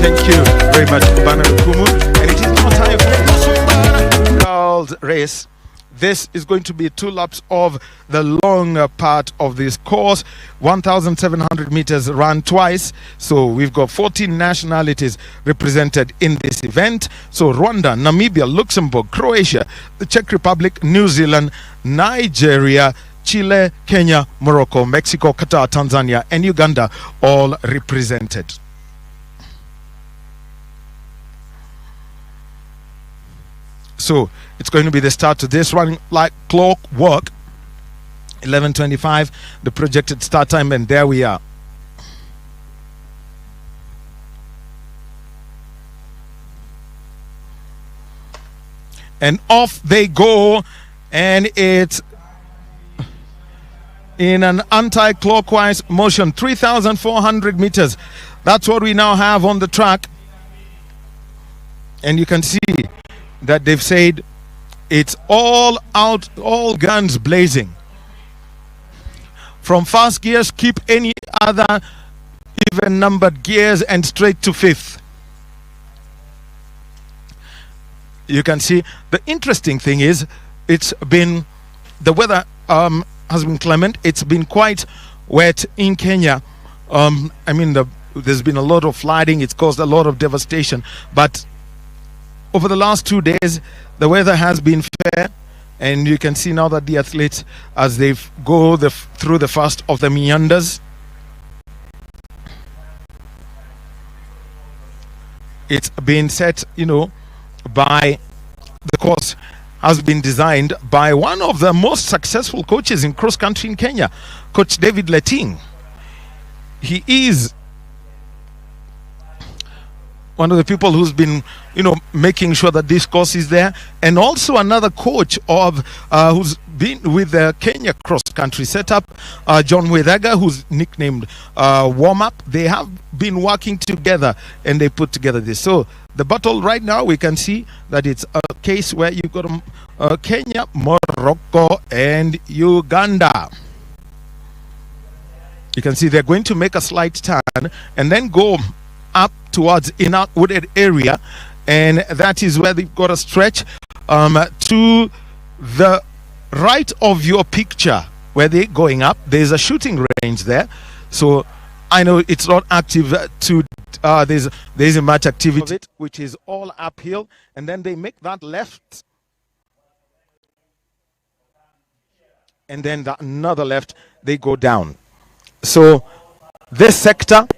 Thank you very much, Bana Kumu. And it is now time for the girls race. This is going to be 2 laps of the longer part of this course. 1,700 meters run twice. So we've got 14 nationalities represented in this event. So Rwanda, Namibia, Luxembourg, Croatia, the Czech Republic, New Zealand, Nigeria, Chile, Kenya, Morocco, Mexico, Qatar, Tanzania, and Uganda all represented. So it's going to be the start to this, running like clockwork. 11:25, the projected start time, and there we are. And off they go, and it's in an anti-clockwise motion. 3,400 meters. That's what we now have on the track. And you can see that they've said it's all out, all guns blazing. From fast gears, keep any other even numbered gears and straight to 5th. You can see the interesting thing is it's been, the weather has been clement. It's been quite wet in Kenya. I mean, there's been a lot of flooding. It's caused a lot of devastation, but over the last 2 days, the weather has been fair, and you can see now that the athletes, as they go through the first of the meanders, it's been set, by the course has been designed by one of the most successful coaches in cross country in Kenya, Coach David Letting. He is one of the people who's been, making sure that this course is there, and also another coach of who's been with the Kenya cross country setup, John Wedega, who's nicknamed Warm Up. They have been working together, and they put together this. So the battle right now, we can see that it's a case where you've got Kenya, Morocco, and Uganda. You can see they're going to make a slight turn and then go up towards inner wooded area, and that is where they've got a stretch to the right of your picture where they're going up. There's a shooting range there, so I know it's not active to there's a much activity of it, which is all uphill, and then they make that left, and then another left, they go down. So this sector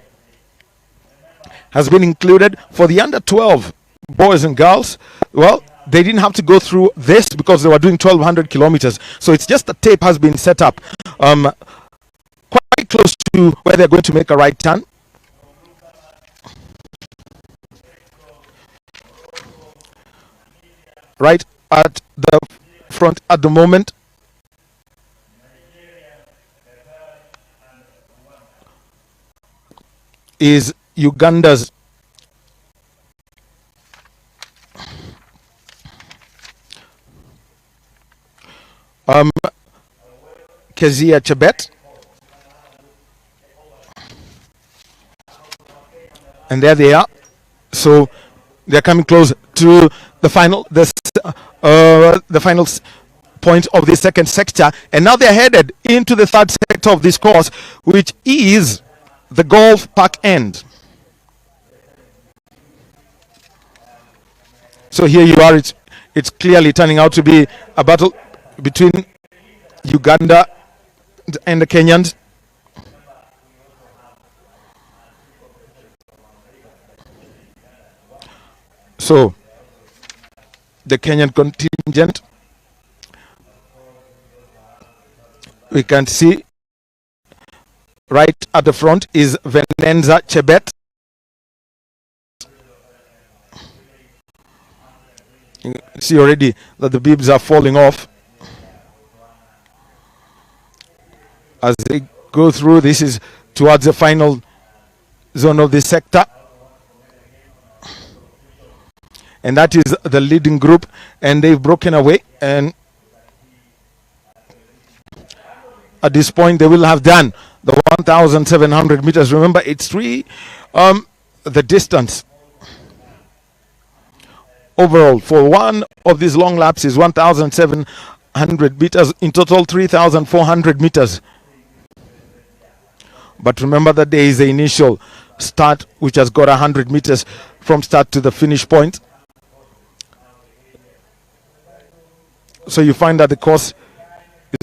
has been included for the under 12 boys and girls. Well, they didn't have to go through this because they were doing 1,200 kilometers. So it's just the tape has been set up quite close to where they're going to make a right turn. Right at the front at the moment is Uganda's Kezia Chebet, and there they are. So they're coming close to the final, the final point of the second sector, and now they're headed into the third sector of this course, which is the golf park end. So here you are. It's clearly turning out to be a battle between Uganda and the Kenyans. So the Kenyan contingent, we can see right at the front is Venenza Chebet. You see already that the bibs are falling off as they go through. This is towards the final zone of this sector, and that is the leading group, and they've broken away, and at this point they will have done the 1,700 meters. Remember, it's the distance overall for one of these long laps is 1,700 meters, in total 3,400 meters. But remember that there is the initial start, which has got 100 meters from start to the finish point. So you find that the course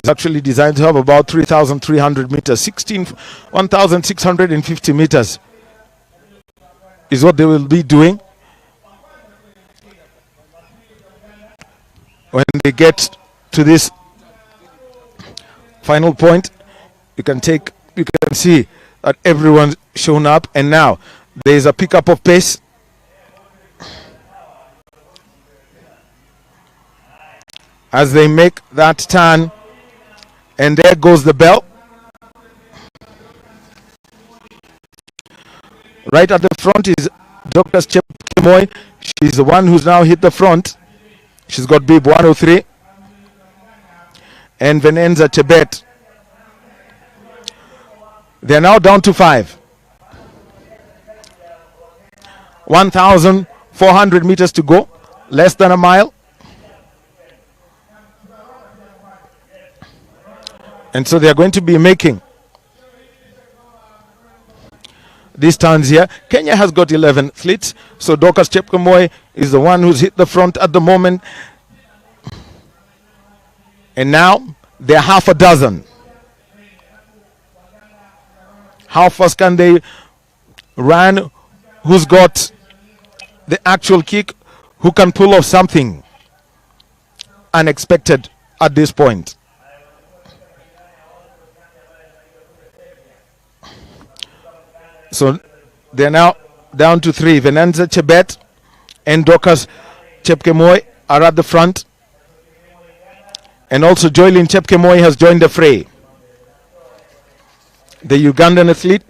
is actually designed to have about 3,300 meters. 1,650 meters is what they will be doing when they get to this final point. You can see that everyone's shown up, and now there is a pickup of pace. As they make that turn, and there goes the bell. Right at the front is Dr. Chepkemoi. She's the one who's now hit the front. She's got bib 103. And Venenza Chebet. They're now down to 5. 1,400 meters to go. Less than a mile. And so they are going to be making these turns here. Kenya has got 11 athletes. So Dorcas Chepkemoi is the one who's hit the front at the moment. And now they're half a dozen. How fast can they run? Who's got the actual kick? Who can pull off something unexpected at this point? So they're now down to 3. Venenza Chebet and Dorcas Chepkemoi are at the front. And also Joylyn Chepkemoi has joined the fray. The Ugandan athlete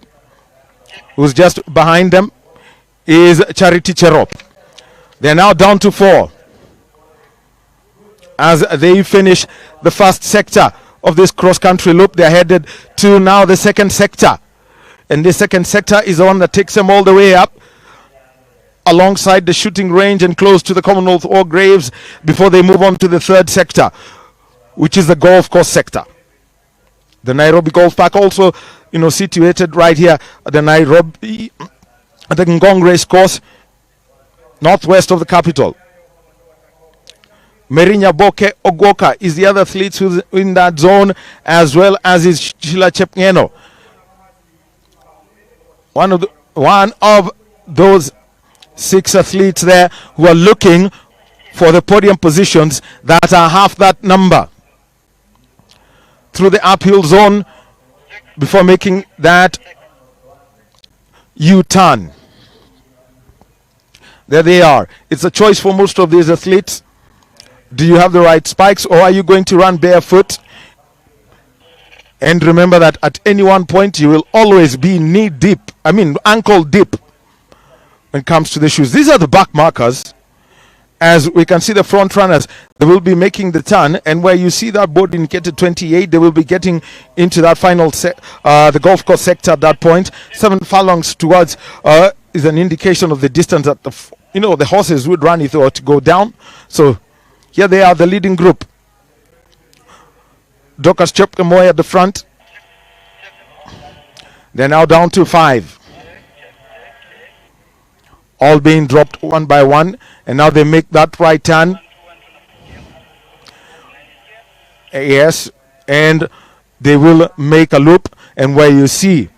who's just behind them is Charity Cherop. They're now down to 4 as they finish the first sector of this cross-country loop. They're headed to now the second sector. And this second sector is the one that takes them all the way up alongside the shooting range and close to the Commonwealth War Graves before they move on to the third sector, which is the golf course sector. The Nairobi Golf Park also, situated right here at the Nairobi, at the Ngong Race Course, northwest of the capital. Merinya Boke Ogoka is the other athlete who's in that zone, as well as is Sheila Chepngeno. One of those 6 athletes there who are looking for the podium positions that are half that number through the uphill zone before making that U-turn. There they are. It's a choice for most of these athletes. Do you have the right spikes, or are you going to run barefoot? And remember that at any one point you will always be ankle deep when it comes to the shoes. These are the back markers. As we can see, the front runners, they will be making the turn, and where you see that board indicated 28, they will be getting into that final the golf course sector at that point. 7 furlongs towards is an indication of the distance that the horses would run if they were to go down. So here they are, the leading group. Dorcas Chepkemoi at the front. They're now down to 5. All being dropped one by one. And now they make that right turn. Yes. And they will make a loop. And where you see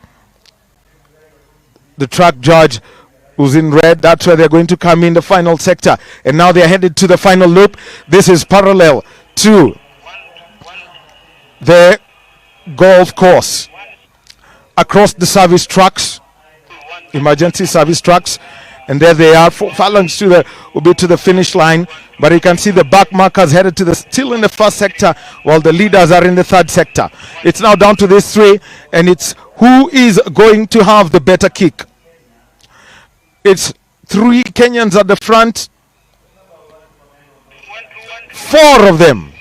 the track judge who's in red, that's where they're going to come in the final sector. And now they're headed to the final loop. This is parallel to the golf course. Across the service trucks, emergency service trucks, and there they are. 4 furlongs will be to the finish line, but you can see the back markers headed to still in the first sector, while the leaders are in the third sector. It's now down to these 3, and it's who is going to have the better kick. It's 3 Kenyans at the front, 4 of them.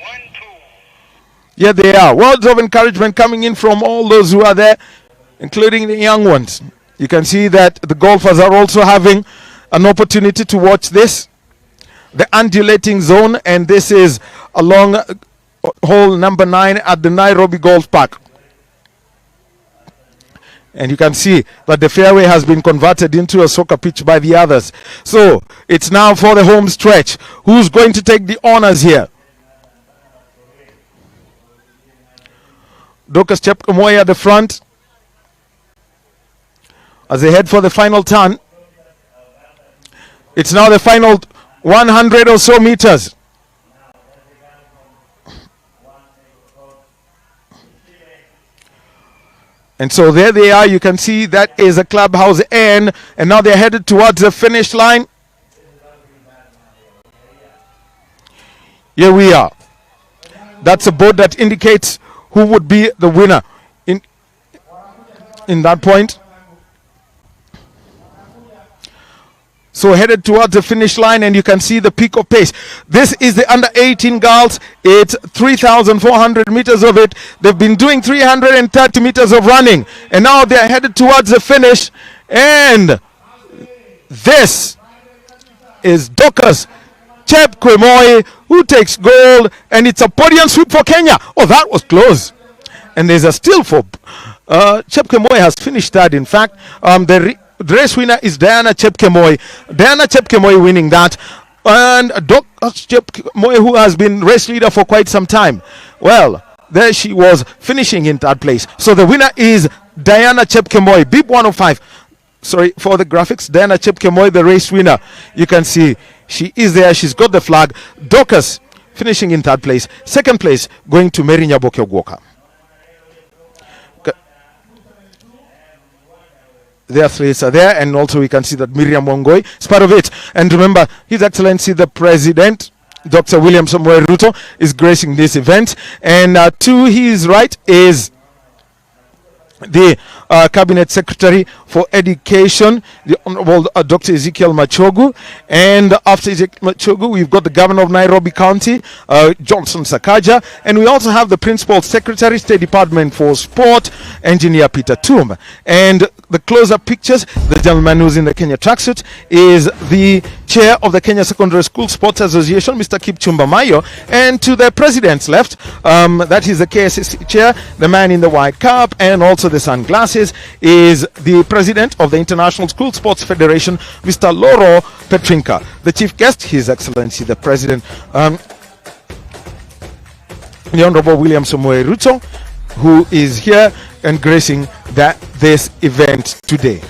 Yeah, they are. Words of encouragement coming in from all those who are there, including the young ones. You can see that the golfers are also having an opportunity to watch this. the undulating zone, and this is along hole number 9 at the Nairobi Golf Park. And you can see that the fairway has been converted into a soccer pitch by the others. So it's now for the home stretch. Who's going to take the honors here? Dorcas Chepkemoi at the front as they head for the final turn. It's now the final 100 or so meters. And so there they are. You can see that is a clubhouse end, and now they're headed towards the finish line. Here we are. That's a board that indicates who would be the winner in that point. So headed towards the finish line, and you can see the peak of pace. This is the under 18 girls. It's 3,400 meters of it. They've been doing 330 meters of running, and now they're headed towards the finish. And this is Dorcas Chepkemoi who takes gold, and it's a podium sweep for Kenya. Oh, that was close. And there's a still for Chepkemoi has finished third. In fact, the race winner is Diana Chepkemoi. Diana Chepkemoi winning that. And Dorcas Chepkemoi, who has been race leader for quite some time. Well, there she was finishing in third place. So the winner is Diana Chepkemoi. Bib 105. Sorry for the graphics. Diana Chepkemoi, the race winner. You can see she is there. She's got the flag. Dorcas finishing in third place. Second place going to Mary Nyaboke Ogwoka. The athletes are there, and also we can see that Miriam Wongoi is part of it. And remember, His Excellency the President, Dr. William Samuel Ruto, is gracing this event. And to his right is the Cabinet Secretary for Education, the Honorable Dr. Ezekiel Machogu. And after Ezekiel Machogu, we've got the Governor of Nairobi County, Johnson Sakaja. And we also have the Principal Secretary, State Department for Sport, Engineer Peter Tum. And the close-up pictures, the gentleman who's in the Kenya tracksuit is the chair of the Kenya Secondary School Sports Association, Mr. Kipchumba Mayo. And to the president's left, that is the KSSC chair, the man in the white cap and also the sunglasses, is the president of the International School Sports Federation, Mr. Loro Petrinka. The chief guest, His Excellency the President, the Honorable William Samuel Ruto, who is here and gracing this event today.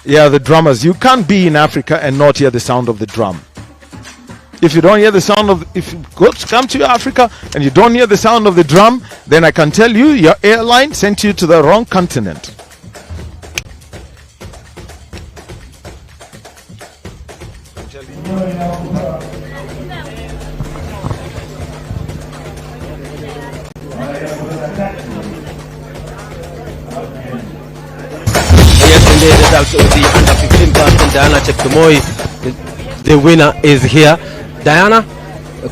Yeah, the drummers. You can't be in Africa and not hear the sound of the drum. If you don't hear the sound of, if you come to Africa and you don't hear the sound of the drum, then I can tell you your airline sent you to the wrong continent. Yesterday, the result of the under 15 person, Diana Chepkemoi, the winner is here. Diana,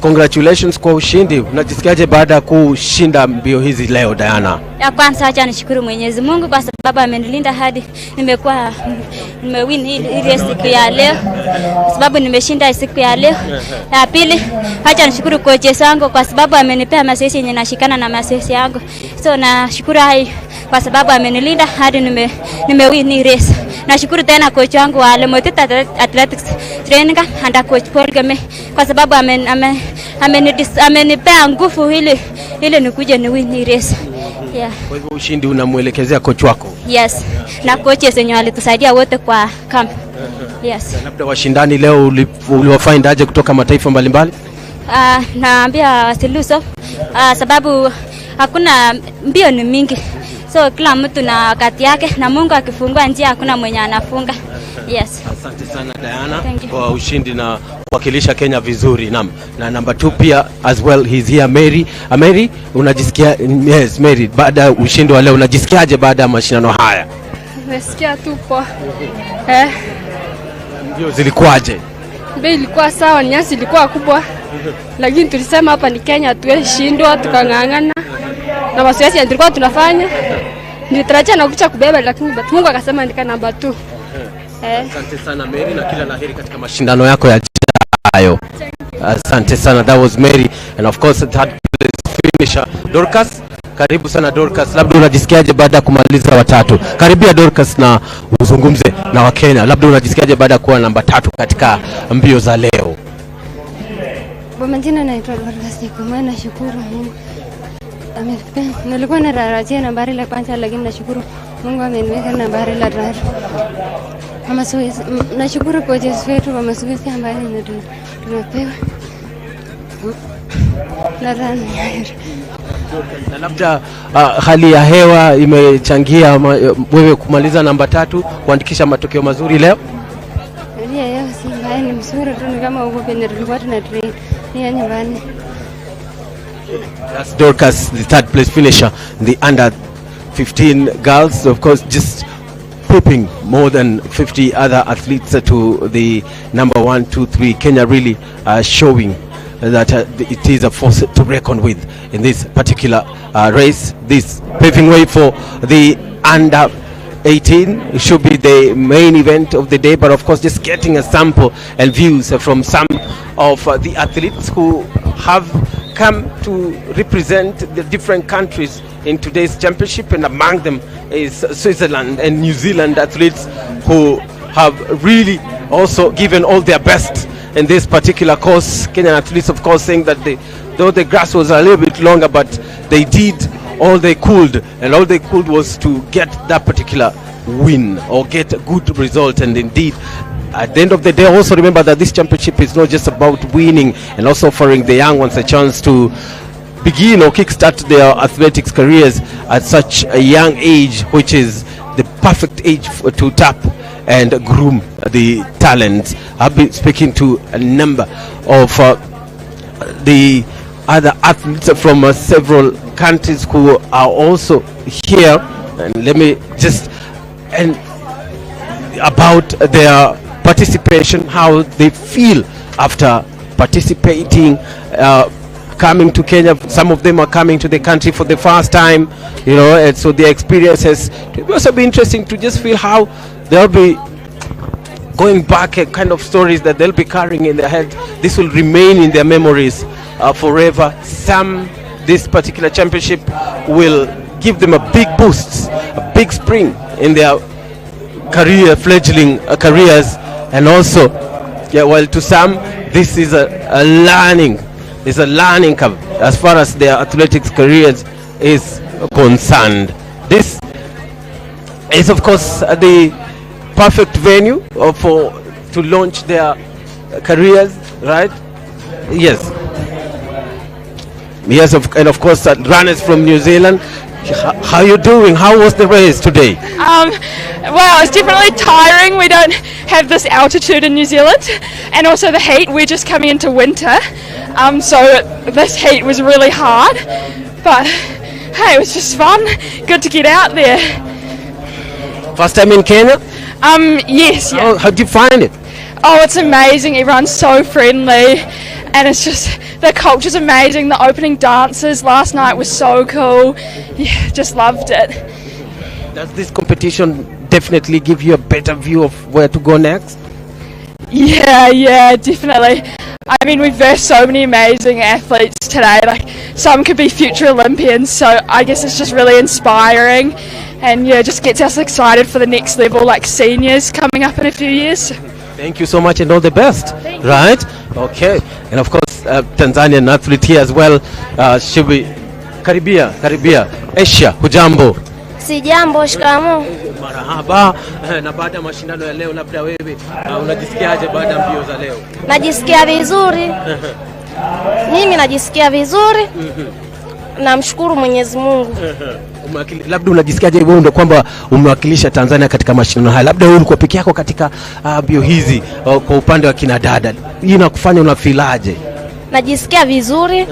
congratulations kwa ushindi. Unajisikiaje baada ya kushinda mbio hizi leo, Diana? Ya kwanza acha nishukuru Mwenyezi Mungu kwa sababu amenilinda hadi nimewin ile siku ya leo. Kwa sababu nimeshinda siku ya leo. Ya pili, acha nishukuru coach wangu kwa sababu amenipea mazoezi yenye nashikana na mazoezi yangu. So nashukuru kwa sababu amenilinda hadi nimewin race. Nashukuru tena coach wangu wa Lemotita Athletics Training and coach Paul Game kwa sababu amenipea nguvu ile nikuje ni win race. Yeah. Kwa hivyo ushindi unamuelekezea coach wako? Yes. Na coaches wenyewe walitusaidia wote kwa camp. Yes. Labda washindani leo uliwafind aje kutoka mataifa mbalimbali? Naambia wasiluso sababu hakuna mbio ni mingi. So kila mtu na wakati yake, na Mungu akifungua njia hakuna mwenye anafunga. Yes. Asante sana Diana kwa ushindi na kuwakilisha Kenya vizuri. Na number 2 pia as well, he's here Mary. Mary, unajisikia? Yes, Mary, baada ya ushindi wa leo unajisikiaje baada ya mashindano haya? Nimesikia tu poa. Ndio, zilikuwaje? Bei ilikuwa sawa, nyasi ilikuwa kubwa. Lakini tulisema hapa ni Kenya, tuwezi shindwa, tukangangana. Na mazoezi tulikuwa tunafanya. Nilitarajia na kucha kubeba lakini Mungu akasema andika namba 2. Asante sana Mary na kila laheri katika mashindano yako yajayo. Asante sana, that was Mary, and of course third place finisher Dorcas. Karibu sana Dorcas, labda unajisikiaje baada ya kumaliza watatu? Karibia Dorcas na uzungumze na Wakenya, labda unajisikiaje baada ya kuwa namba 3 katika mbio za leo? Kwa majina naitwa Dorcas, nikomana shukuru Mungu. Nilikuwa natarajia nambari la kwanza lakini nashukuru Mungu ameniweka nambari la 3. Nashukuru kwa Yesu wetu kwa mazoezi ambayo tunapewa. Na labda hali ya hewa imechangia wewe kumaliza namba 3 kuandikisha matokeo mazuri leo? Hali ya hewa si mbaya, ni mzuri tu, ni kama huko penye tulikuwa tunatrain ni nyumbani. That's Dorcas, the third place finisher, the under 15 girls, of course, just pooping more than 50 other athletes to the number 1, 2, 3. Kenya really showing that it is a force to reckon with in this particular race. This paving way for the under 18. It should be the main event of the day, but of course just getting a sample and views from some of the athletes who have come to represent the different countries in today's championship, and among them is Switzerland and New Zealand athletes who have really also given all their best in this particular course. Kenyan athletes, of course, saying that though the grass was a little bit longer, but they did all they could, and all they could was to get that particular win or get a good result. And indeed, at the end of the day, also remember that this championship is not just about winning, and also offering the young ones a chance to begin or kickstart their athletics careers at such a young age, which is the perfect age to tap and groom the talents. I've been speaking to a number of the other athletes from several countries who are also here, and let me just about their participation, how they feel after participating, coming to Kenya. Some of them are coming to the country for the first time, you know, and so the experiences. It will also be interesting to just feel how they'll be going back at kind of stories that they'll be carrying in their head. This will remain in their memories forever. This particular championship will give them a big boost, a big spring in their fledgling careers, and also, well, to some, this is a learning curve as far as their athletics careers is concerned. This is, of course, the perfect venue to launch their careers, right? Yes, and of course, runners from New Zealand. How are you doing? How was the race today? Well, it's definitely tiring. We don't have this altitude in New Zealand, and also the heat. We're just coming into winter, so this heat was really hard. But hey, it was just fun. Good to get out there. First time in Kenya? Yes. Yeah. How do you find it? Oh, it's amazing. Everyone's so friendly, and it's just, the culture's amazing. The opening dances last night was so cool. Yeah, just loved it. Does this competition definitely give you a better view of where to go next? Yeah, definitely. I mean, we've versed so many amazing athletes today. Like, some could be future Olympians, so I guess it's just really inspiring, and yeah, just gets us excited for the next level, like seniors coming up in a few years. Thank you so much and all the best. Right? Okay. And of course, Tanzanian athlete here as well. Should be Karibia. Asia, hujambo? Si jambo, shikamoo. Marahaba. Na baada ya mashindano ya leo, labda wewe unajisikiaje baada ya mbio za leo? Najisikia vizuri. Mimi najisikia vizuri. Namshukuru Mwenyezi Mungu. Labda unajisikiaje wewe ndio kwamba umewakilisha Tanzania katika mashindano haya? Labda wewe ulikuwa peke yako katika mbio hizi kwa upande wa kina dada. Hii inakufanya unafilaje? Najisikia vizuri.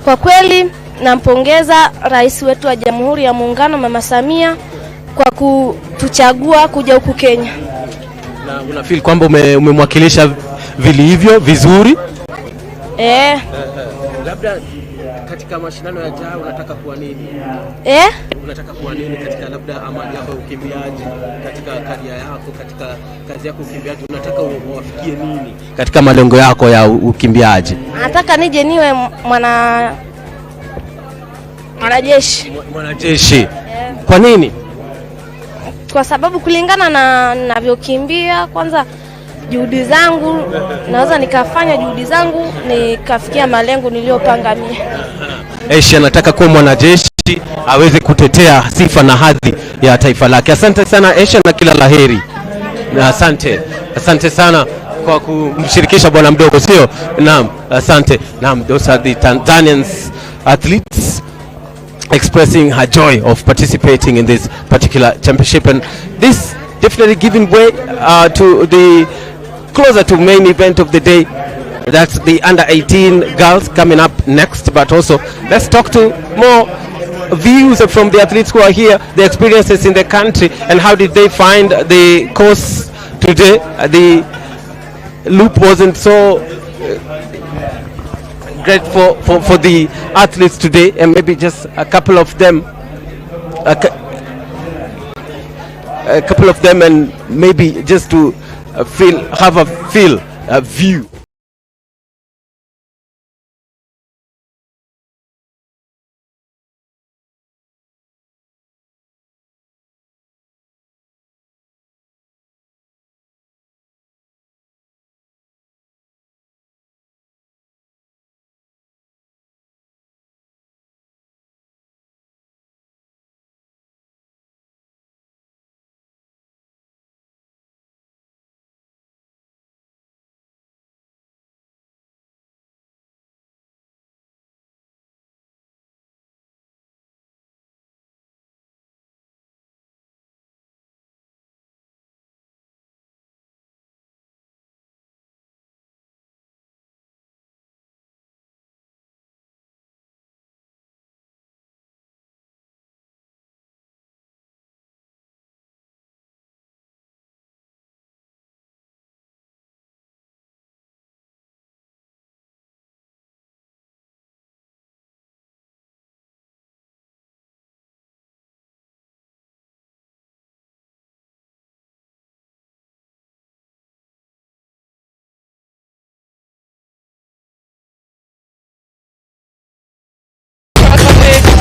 Kwa kweli nampongeza Rais wetu wa Jamhuri ya Muungano Mama Samia kwa kutuchagua kuja huku Kenya. Na unafeel kwamba umemwakilisha vilivyo vizuri? Labda Katika mashindano ya AJAABU unataka kuwa nini? Unataka kuwa nini katika labda amali yako ukimbiaji, katika career yako, katika kazi yako ukimbiaji, unataka uwafikie nini katika malengo yako ya ukimbiaji? Nataka nije niwe mwanajeshi. Mwanajeshi. Kwa nini? Kwa sababu kulingana na ninavyokimbia, kwanza juhudi zangu, naweza nikafanya juhudi zangu nikafikia malengo niliyopanga mimi. Aisha anataka kuwa mwanajeshi aweze kutetea sifa na hadhi ya taifa lake. Asante sana Aisha na kila laheri. Na asante sana kwa kumshirikisha bwana mdogo, sio? Naam, asante. Naam, those are the Tanzanians athletes expressing her joy of participating in this particular championship, and this definitely giving way to the closer to main event of the day. That's the under-18 girls coming up next, but also let's talk to more views from the athletes who are here, the experiences in the country, and how did they find the course today. The loop wasn't so great for the athletes today, and maybe just a couple of them and maybe just to have a view.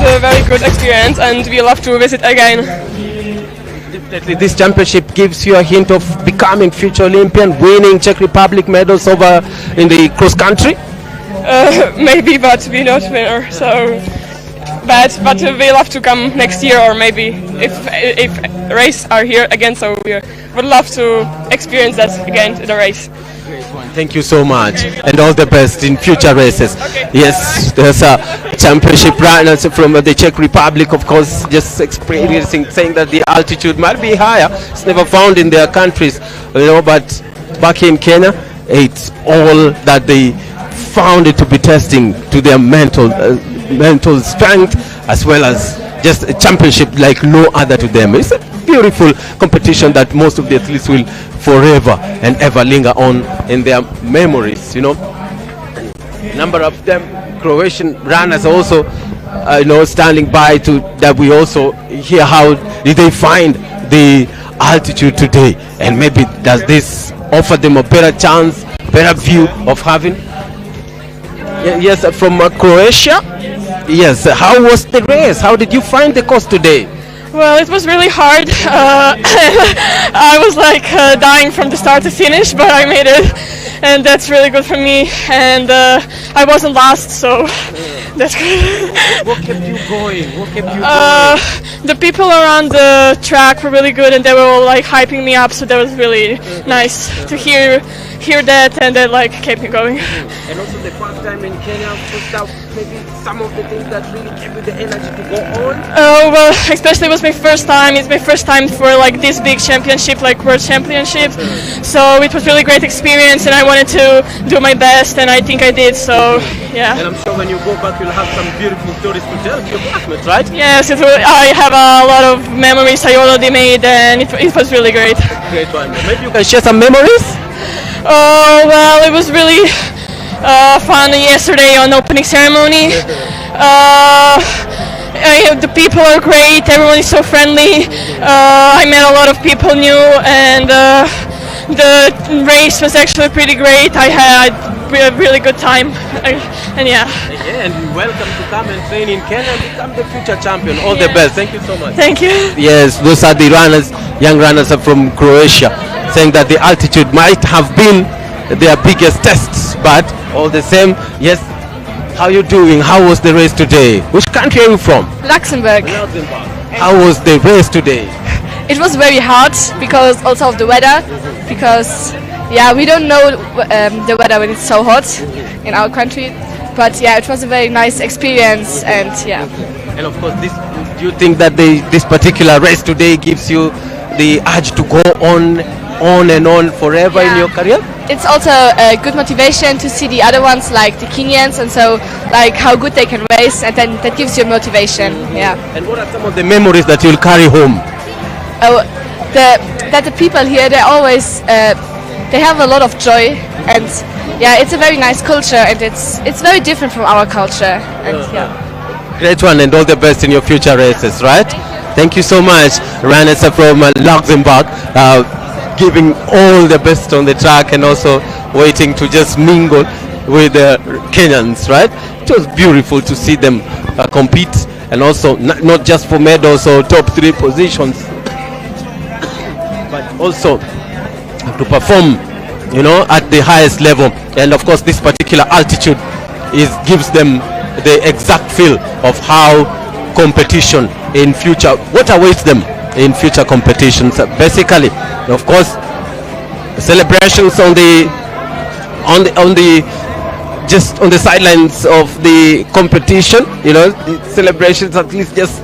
A very good experience, and we love to visit again. Definitely, this championship gives you a hint of becoming future Olympian, winning Czech Republic medals over in the cross country. Maybe, but we not winner. So, but we love to come next year, or maybe if race are here again. So we would love to experience that again, the race. Thank you so much, and all the best in future races. Okay. Yes, there's a championship runners from the Czech Republic, of course, just experiencing, saying that the altitude might be higher. It's never found in their countries, you know, but back in Kenya, it's all that they found it to be testing to their mental strength, as well as just a championship like no other to them. It's a beautiful competition that most of the athletes will forever and ever linger on in their memories, you know. A number of them Croatian runners also standing by to that we also hear how did they find the altitude today, and maybe does this offer them a better chance, better view of having. Yes, from Croatia. Yes, how was the race? How did you find the course today? Well, it was really hard. I was like dying from the start to finish, but I made it, and that's really good for me. And I wasn't last, so that's good. What kept you going? The people around the track were really good, and they were all like hyping me up, so that was really nice to hear that, and that like kept me going. And also the first time in Kenya, was that maybe some of the things that really gave you the energy to go on? Oh well, especially it was my first time. It's my first time for like this big championship, like World Championship. So it was really great experience, and I wanted to do my best, and I think I did. So yeah. And I'm sure when you go back, you'll have some beautiful stories to tell your classmates, right? Yes, I have a lot of memories I already made, and it was really great. Great one. Maybe you can share some memories. Oh well, it was really fun yesterday on opening ceremony. The people are great. Everyone is so friendly. I met a lot of people new, and the race was actually pretty great. I had a really good time, and yeah. And welcome to come and train in Kenya and become the future champion. All the best. Thank you so much. Thank you. Yes, those are the runners, young runners are from Croatia, saying that the altitude might have been their biggest tests, but all the same, yes. How you doing? How was the race today? Which country are you from? Luxembourg. How was the race today? It was very hard because also of the weather, because yeah, we don't know the weather when it's so hot in our country, but yeah, it was a very nice experience, and yeah. And of course, do you think that this particular race today gives you the urge to go on and on forever in your career? It's also a good motivation to see the other ones, like the Kenyans, and so like how good they can race, and then that gives you motivation. Yeah. And what are some of the memories that you'll carry home? Oh, the people here, they always they have a lot of joy, and yeah, it's a very nice culture, and it's very different from our culture, and yeah. Great one, and all the best in your future races, right? Thank you so much, runners from Luxembourg, giving all the best on the track and also waiting to just mingle with the Kenyans, right? It was beautiful to see them compete, and also not just for medals or top 3 positions, but also to perform, you know, at the highest level. And of course, this particular altitude gives them the exact feel of how competition in future, what awaits them in future competitions. Basically, of course, celebrations on the just on the sidelines of the competition, you know, the celebrations, at least just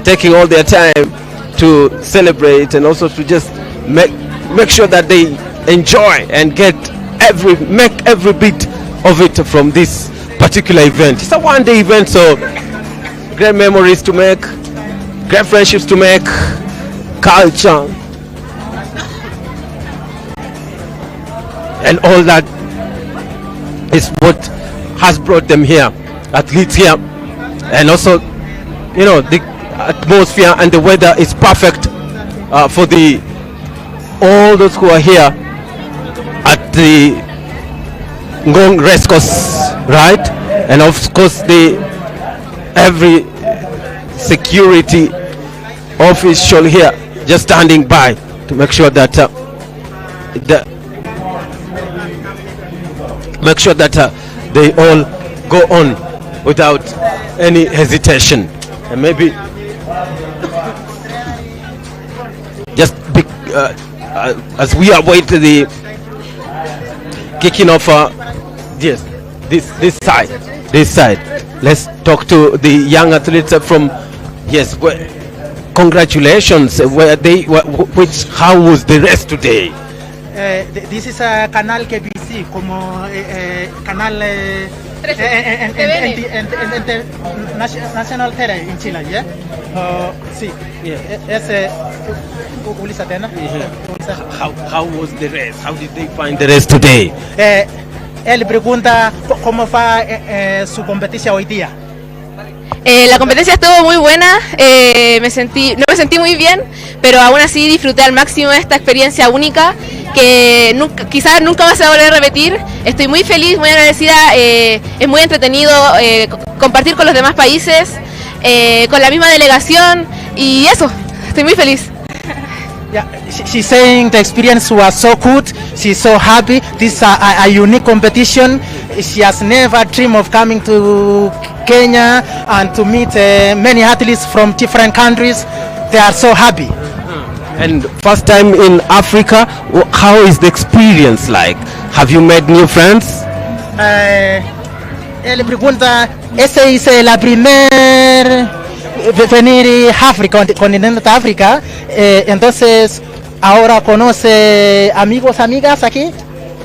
taking all their time to celebrate, and also to just make sure that they enjoy and make every bit of it from this particular event. It's a one-day event, so great memories to make, great friendships to make, culture, and all that is what has brought them here, athletes here. And also, you know, the atmosphere and the weather is perfect for all those who are here at the Ngong Race Course, right? And of course, every security official here just standing by to make sure that they all go on without any hesitation. And maybe just as we await the kicking off, yes, this side, let's talk to the young athletes from, yes, congratulations. How was the race today? This is a canal KBC, como canal national TV in Chile, yeah. Sí. Es How was the race? How did they find the race today? Él pregunta cómo fue su competencia hoy día. La competencia estuvo muy buena, no me sentí muy bien, pero aún así disfruté al máximo de esta experiencia única que quizás nunca más se va a volver a repetir. Estoy muy feliz, muy agradecida, es muy entretenido compartir con los demás países, con la misma delegación, y eso, estoy muy feliz. Yeah, she's saying the experience was so good. She's so happy. This is a unique competition. She has never dreamed of coming to Kenya and to meet many athletes from different countries. They are so happy. And first time in Africa, how is the experience like? Have you made new friends? Él pregunta, ¿esa es la primera venir a África, continente de África? Entonces, ahora conoce amigos, amigas aquí.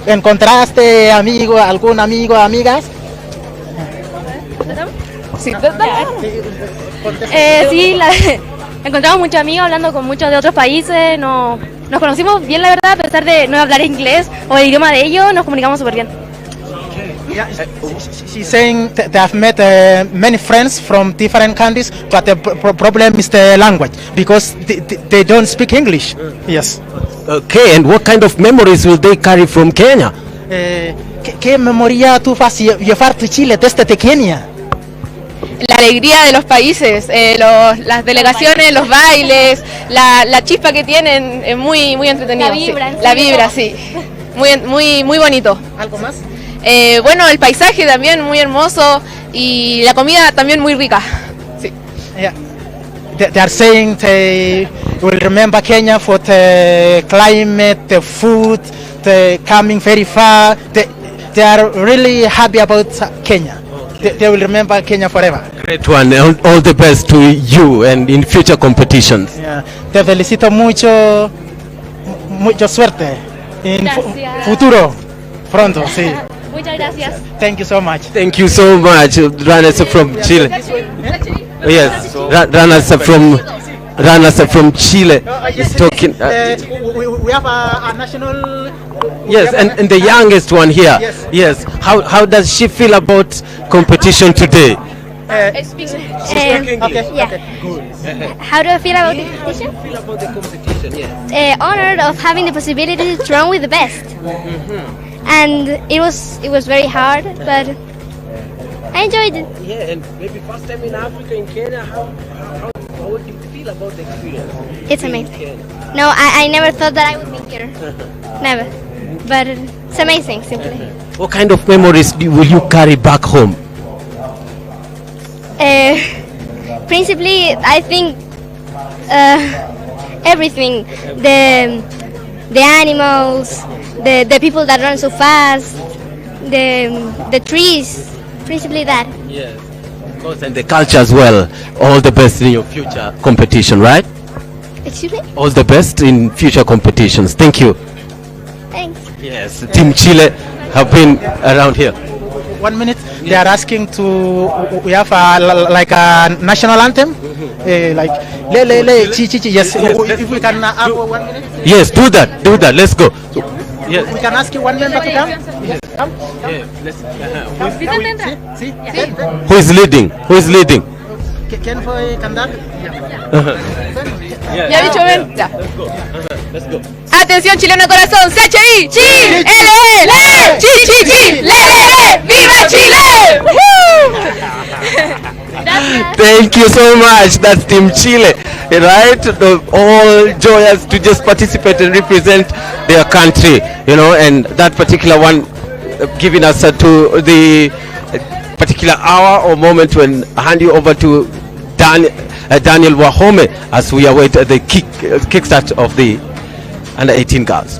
¿Encontraste algún amigo, amigas? Sí, encontramos muchos amigos hablando con muchos de otros países. Nos conocimos bien, la verdad, a pesar de no hablar inglés o el idioma de ellos, nos comunicamos súper bien. Yeah, she's saying they have met many friends from different countries, but the problem is the language because they don't speak English. Yes. Okay, and what kind of memories will they carry from Kenya? ¿Qué memoria tú vas a llevar tu Chile desde Kenia? La alegría de los países, las delegaciones, los bailes, la chispa que tienen, es muy entretenido. La vibra, sí. La vibra, sí. Muy bonito. ¿Algo más? Bueno, el paisaje también muy hermoso y la comida también muy rica. Sí. Yeah. They are saying they will remember Kenya for the climate, the food, the coming very far. They are really happy about Kenya. They will remember Kenya forever. Great one. All the best to you and in future competitions. Yeah. Te felicito mucho, mucha suerte en futuro, pronto, sí. Muchas gracias. Thank you so much. Thank you so much, runners from Chile. Yes, runners from Chile. Is talking. We have a national. Yes, and the youngest one here. Yes. Yes. How does she feel about competition today? Okay. Yeah. Okay. How do I feel about the competition? Honored of having the possibility to run with the best. And it was very hard, but I enjoyed it. Yeah, and maybe first time in Africa, in Kenya. How would you feel about the experience? It's amazing. No, I never thought that I would be here. Never. But it's amazing, simply. What kind of memories will you carry back home? Principally, I think everything. The animals, the people that run so fast, the trees, principally that. Yes, of course, and the culture as well. All the best in your future competition, right? Excuse me? All the best in future competitions. Thank you. Thanks. Yes, Team Chile have been around here. 1 minute. They are asking to. We have like a national anthem, like le le le chi chi chi. Yes, if we can have 1 minute. Yes, do that. Let's go. Yes. We can ask you one member to come. Yes. Come. Yeah, let's, Sí. Who is leading? ¿Quién fue cantar? ¿Ya ha dicho ven? Ya. Let's go. Atención, chileno corazón, CHI, chi, LE, le, chi, le, viva Chile. Thank you so much. That's Team Chile, right? All joyous to just participate and represent their country, and that particular one giving us to the particular hour or moment when I hand you over to Daniel Wahome as we await the kickstart of the under 18 girls.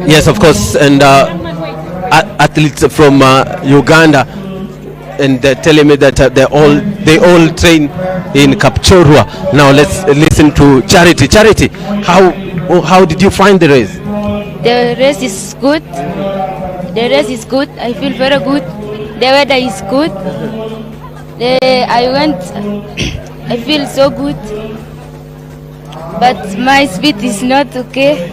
Yes, of course, and athletes from Uganda, and they're telling me that they all train in Kapchorwa. Now let's listen to Charity. Charity, how did you find the race? The race is good. The race is good. I feel very good. The weather is good. I feel so good. But my speed is not okay.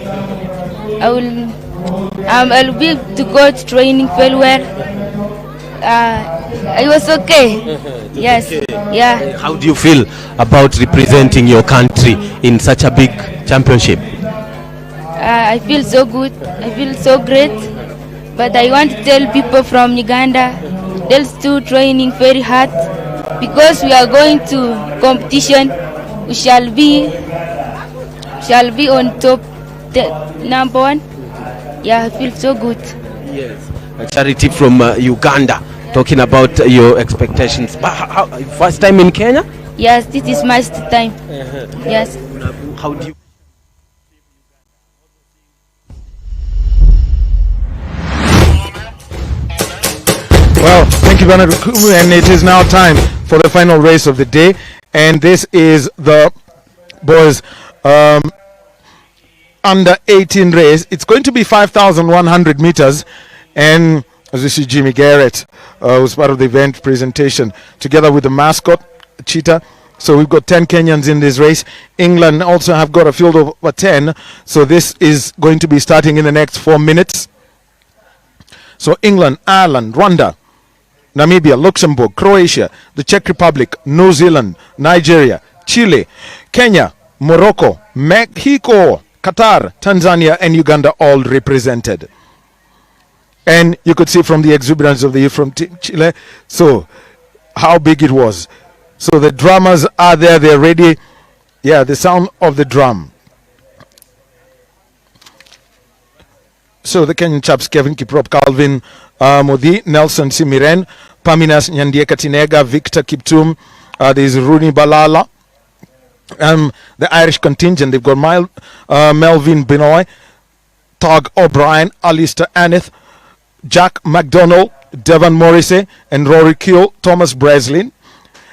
I'll be to go to training very well. I was okay. Yes. Okay. Yeah. How do you feel about representing your country in such a big championship? I feel so good. I feel so great. But I want to tell people from Uganda, they'll still training very hard because we are going to competition. We shall be on top, number one. Yeah, I feel so good. Yes. A Charity from Uganda, talking about your expectations. First time in Kenya? Yes, this is my time. Yes. How do you? Well, thank you, Bernard Kumu, and it is now time for the final race of the day, and this is the boys under 18 race. It's going to be 5,100 meters, and as you see, Jimmy Garrett was part of the event presentation together with the mascot cheetah. So we've got 10 Kenyans in this race. England also have got a field of 10, so this is going to be starting in the next 4 minutes. So England, Ireland, Rwanda, Namibia, Luxembourg, Croatia, the Czech Republic, New Zealand, Nigeria, Chile, Kenya, Morocco, Mexico, Qatar, Tanzania, and Uganda all represented. And you could see from the exuberance of the youth from Chile, so how big it was. So the drummers are there, they're ready. Yeah, the sound of the drum. So the Kenyan chaps, Kevin Kiprop, Calvin Modi, Nelson Simiren, Paminas Nyandieka Tinega, Victor Kiptum, there's Rooney Balala. The Irish contingent, they've got Melvin Benoit, Tog O'Brien, Alistair Aneth, Jack McDonald, Devon Morrissey, and Rory Keogh, Thomas Breslin.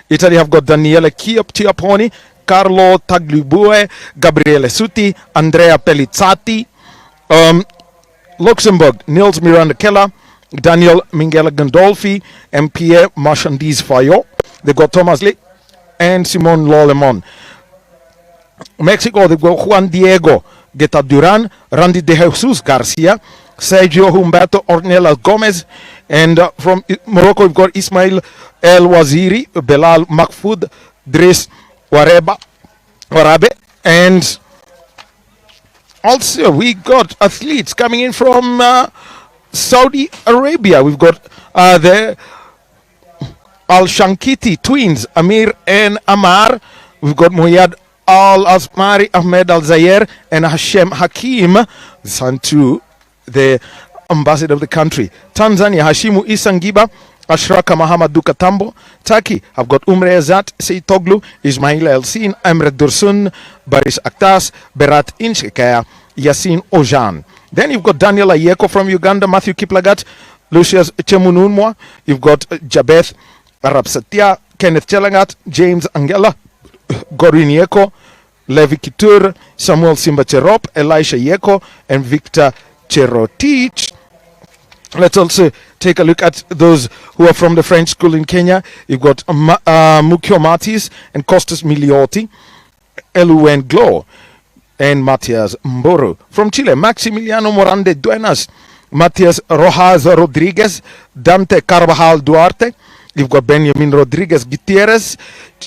Italy have got Daniele Tiaponi, Carlo Taglibue, Gabriele Suti, Andrea Pellizzati. Luxembourg, Nils Miranda Keller, Daniel Mingela Gandolfi, and Pierre Marchandise Fayot. They've got Thomas Lee and Simon Lolemon. Mexico, they've got Juan Diego Geta Duran, Randy De Jesus Garcia, Sergio Humberto Ornelas Gomez, and from Morocco, we've got Ismail El Waziri, Belal Mahfoud, Driss Warabe, and also we got athletes coming in from Saudi Arabia. We've got the Al-Shankiti twins, Amir and Amar. We've got Moyad Al-Asmari, Ahmed Al-Zayer, and Hashem Hakim, Santu, the ambassador of the country. Tanzania, Hashimu Isangiba, Ashraka Muhammad Dukatambo. Turkey, I've got Umre Azat, Seitoglu, Ismail El-Sin, Emre Dursun, Baris Aktas, Berat Inshikaya, Yasin Ojan. Then you've got Daniel Ayeko from Uganda, Matthew Kiplagat, Lucius Chemununmwa. You've got Jabeth Arab Satya, Kenneth Chelangat, James Angela, Gorin Yeko, Levi Kitur, Samuel Simba Cherop, Elisha Yeko, and Victor Cherotich. Let's also take a look at those who are from the French school in Kenya. You've got Mukio Matis and Costas Miliotti, Eluen Glo, and Matias Mboro. From Chile, Maximiliano Morande Duenas, Matias Rojas Rodriguez, Dante Carvajal Duarte. You've got Benjamin Rodriguez Gutierrez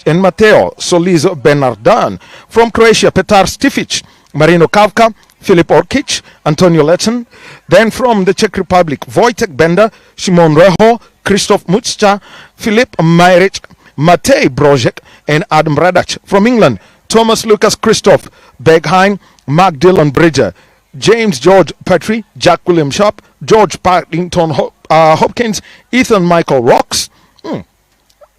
and Mateo Solis Bernardan. From Croatia, Petar Stific, Marino Kavka, Filip Orkic, Antonio Letten. Then from the Czech Republic, Wojtek Bender, Shimon Reho, Krzysztof Mucza, Filip Majric, Matej Brozek, and Adam Radac. From England, Thomas Lucas Christoph, Begheim, Mark Dillon Bridger, James George Petrie, Jack William Sharp, George Partington Hopkins, Ethan Michael Rocks.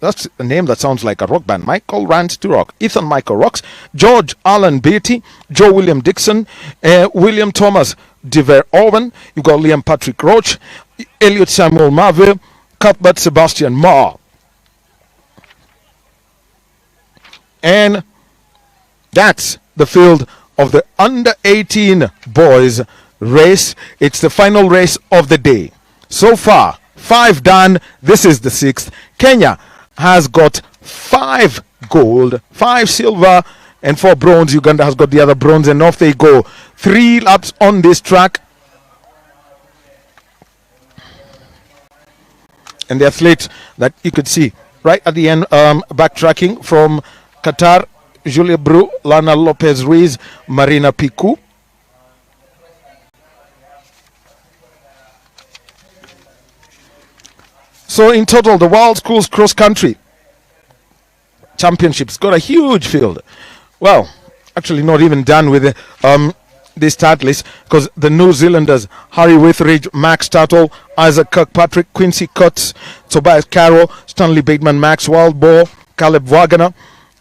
That's a name that sounds like a rock band. Michael Rance to rock. Ethan Michael rocks. George Allen Beatty. Joe William Dixon. William Thomas Dever Owen. You've got Liam Patrick Roach. Elliot Samuel Marville. Cuthbert Sebastian Marr. And that's the field of the under 18 boys race. It's the final race of the day. So far, 5 done. This is the 6th. Kenya has got 5 gold, 5 silver, and 4 bronze. Uganda has got the other bronze, and off they go. 3 laps on this track. And the athlete that you could see right at the end, backtracking from Qatar, Julia Bru, Lana Lopez Ruiz, Marina Piku. So in total, the World Schools Cross Country Championships got a huge field. Well, actually not even done with this start list, because the New Zealanders, Harry Withridge, Max Tuttle, Isaac Kirkpatrick, Quincy Cutts, Tobias Carroll, Stanley Bateman, Max Wildbohr, Caleb Wagner,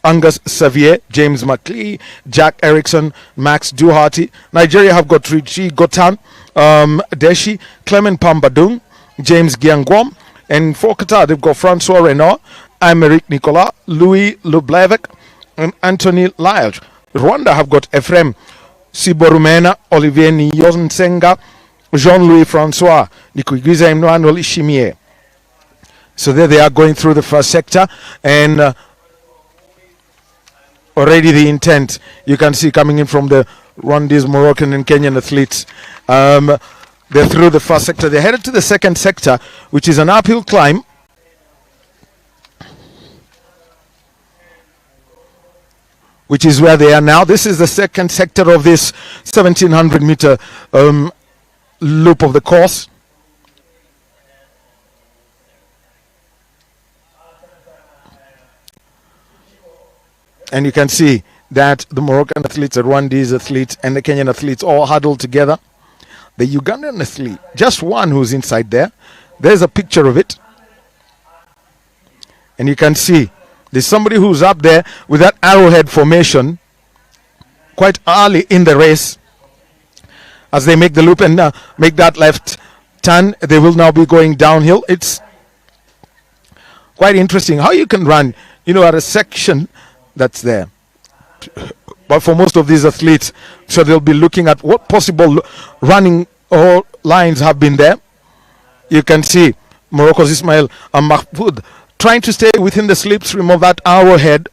Angus Xavier, James McLeay, Jack Erickson, Max Duharty. Nigeria have got Richie Gotan, Deshi, Clement Pambadung, James Giangwom. And for Qatar, they've got Francois Renaud, Aymeric Nicolas, Louis Lublevec, and Anthony Lyle. Rwanda have got Ephraim Siborumena, Olivier Niyonsenga, Jean-Louis Francois, Nikuiguiza Emmanuel Ishimie. So there they are going through the first sector, and already the intent you can see coming in from the Rwandese, Moroccan, and Kenyan athletes. They're through the first sector. They're headed to the second sector, which is an uphill climb. Which is where they are now. This is the second sector of this 1700 meter loop of the course. And you can see that the Moroccan athletes, the Rwandese athletes, and the Kenyan athletes all huddled together. The Ugandan athlete, just one who's inside there. There's a picture of it. And you can see there's somebody who's up there with that arrowhead formation quite early in the race. As they make the loop and make that left turn, they will now be going downhill. It's quite interesting how you can run, at a section that's there. But for most of these athletes, so they'll be looking at what possible running or lines have been there. You can see Morocco's Ismail Mahfoud trying to stay within the slipstream of that arrowhead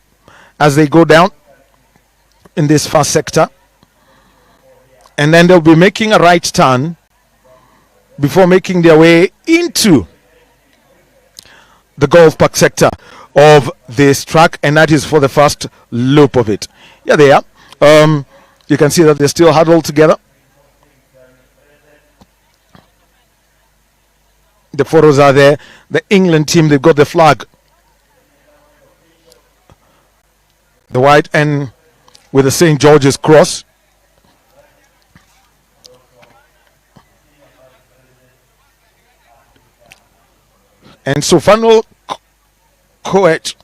as they go down in this first sector. And then they'll be making a right turn before making their way into the golf park sector of this track, and that is for the first loop of it. Yeah, they are. You can see that they're still huddled together. The photos are there. The England team, they've got the flag, the white and with the St. George's cross. And Sofano Koech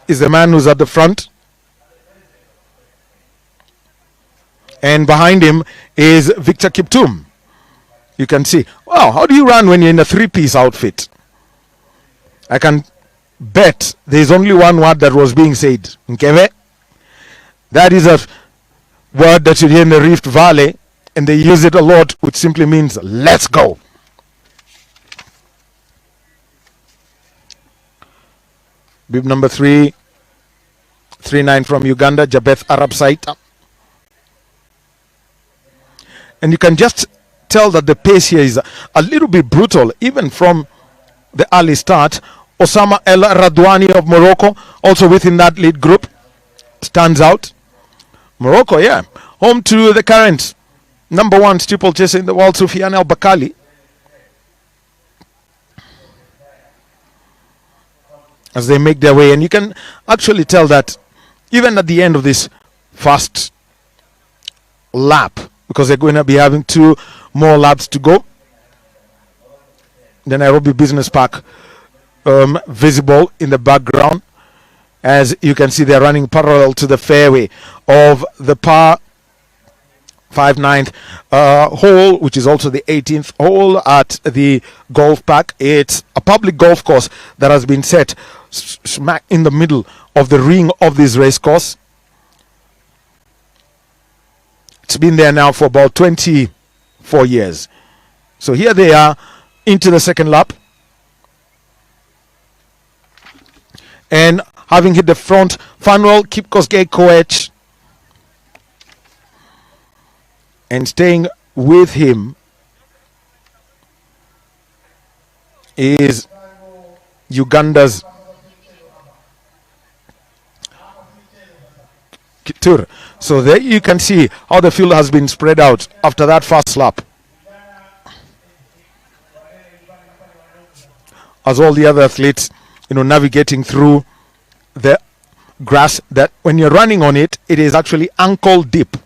is the man who's at the front. And behind him is Victor Kiptum. You can see. Wow, how do you run when you're in a 3-piece outfit? I can bet there's only one word that was being said. Nkeve. That is a word that you hear in the Rift Valley, and they use it a lot, which simply means let's go. Bib number 339 from Uganda, Jabeth Arab Saita. And you can just tell that the pace here is a little bit brutal, even from the early start. Osama El Radwani of Morocco, also within that lead group, stands out. Morocco, yeah, home to the current number 1 steeplechaser in the world, Soufiane El Bakali. As they make their way, and you can actually tell that even at the end of this first lap, because they're going to be having 2 more laps to go. The Nairobi Business Park visible in the background. As you can see, they're running parallel to the fairway of the par 5/9 hole, which is also the 18th hole at the golf park. It's a public golf course that has been set smack in the middle of the ring of this race course. It's been there now for about 24 years. So here they are into the second lap. And having hit the front, Fanuel Kipkosgei Koech, and staying with him is Uganda's Kitur. So there you can see how the field has been spread out after that first lap, as all the other athletes, navigating through the grass that when you're running on it, it is actually ankle deep.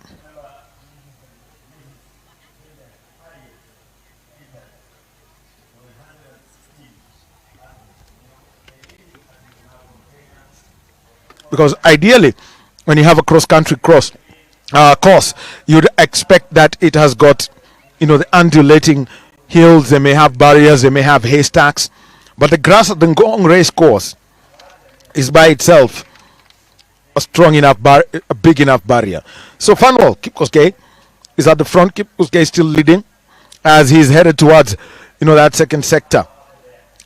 Because ideally, when you have a cross-country course, you'd expect that it has got, the undulating hills. They may have barriers, they may have haystacks, but the grass at the Ngong race course is by itself a strong enough a big enough barrier. So Fanuel Kipkosgei is at the front. Kipkosgei is still leading as he's headed towards, that second sector.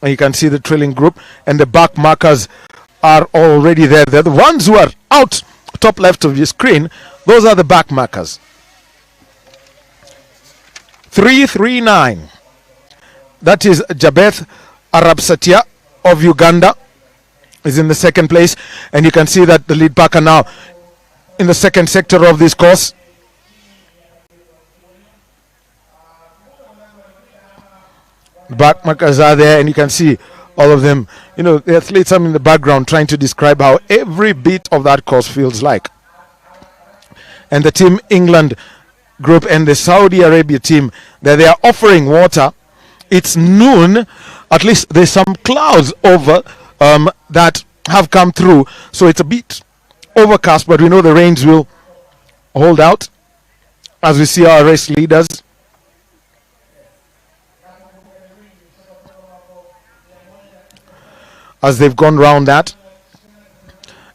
And you can see the trailing group, and the back markers are already there. They're the ones who are out top left of your screen. Those are the back markers. 339. That is Jabeth Arabsatia of Uganda is in the second place, and you can see that the lead packer now in the second sector of this course. The back markers are there, and you can see all of them. The athletes are in the background trying to describe how every bit of that course feels like. And the Team England group and the Saudi Arabia team, that they are offering water. It's noon, at least there's some clouds over that have come through, so it's a bit overcast, but we know the rains will hold out as we see our race leaders as they've gone round that.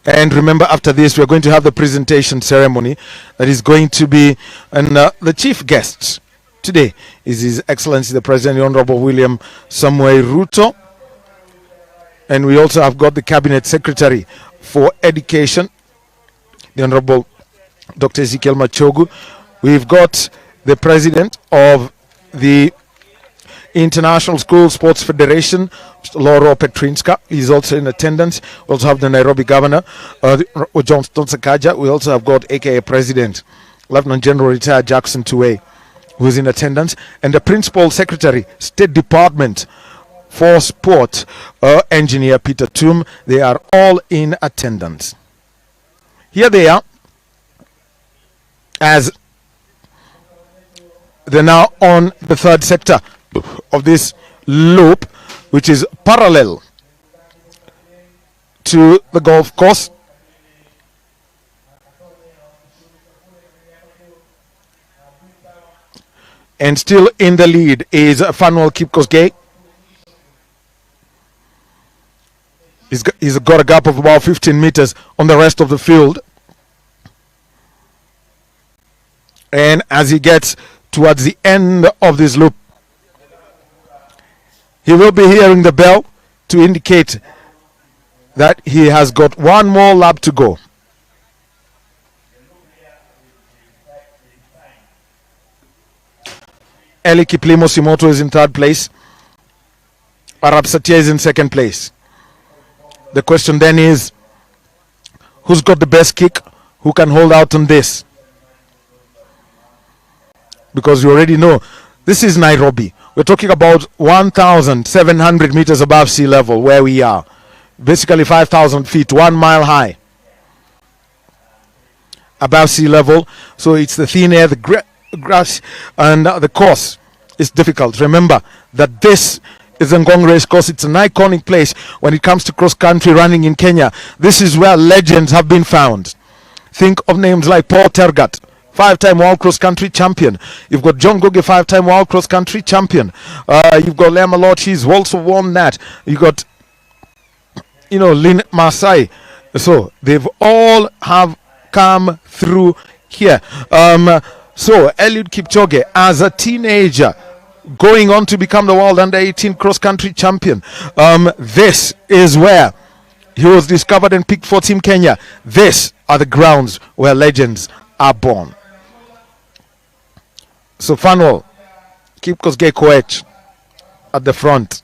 And remember, after this, we're going to have the presentation ceremony that is going to be, and the chief guest today is His Excellency the President, the Honorable William Samuel Ruto. And we also have got the Cabinet Secretary for Education, the Honorable Dr. Ezekiel Machogu. We've got the President of the International School Sports Federation, Loro Petrinska. He's also in attendance. We also have the Nairobi Governor, Johnston Sakaja. We also have got AKA President, Lieutenant General Retired Jackson Tuwei, who is in attendance, and the Principal Secretary, State Department for Sport, Engineer Peter Toom. They are all in attendance. Here they are, as they're now on the third sector of this loop, which is parallel to the golf course. And still in the lead is Fanuel Kipkosgei. He's got a gap of about 15 meters on the rest of the field. And as he gets towards the end of this loop, he will be hearing the bell to indicate that he has got one more lap to go. Eli Kiplimo Simoto is in third place. Arab Satya is in second place. The question then is, who's got the best kick? Who can hold out on this? Because you already know, this is Nairobi. We're talking about 1,700 meters above sea level where we are. Basically 5,000 feet, 1 mile high above sea level. So it's the thin air, the grass, and the course is difficult. Remember that this is Ngong Race Course. It's an iconic place when it comes to cross-country running in Kenya. This is where legends have been found. Think of names like Paul Tergat, 5-time world cross-country champion. You've got John Goge, 5-time world cross-country champion. You've got Lema Lott, he's also won that. You've got, Lin Masai. So they've all have come through here. So Eliud Kipchoge, as a teenager, going on to become the world under-18 cross-country champion. This is where he was discovered and picked for Team Kenya. These are the grounds where legends are born. So Fanuel Kipkosgei Koech at the front.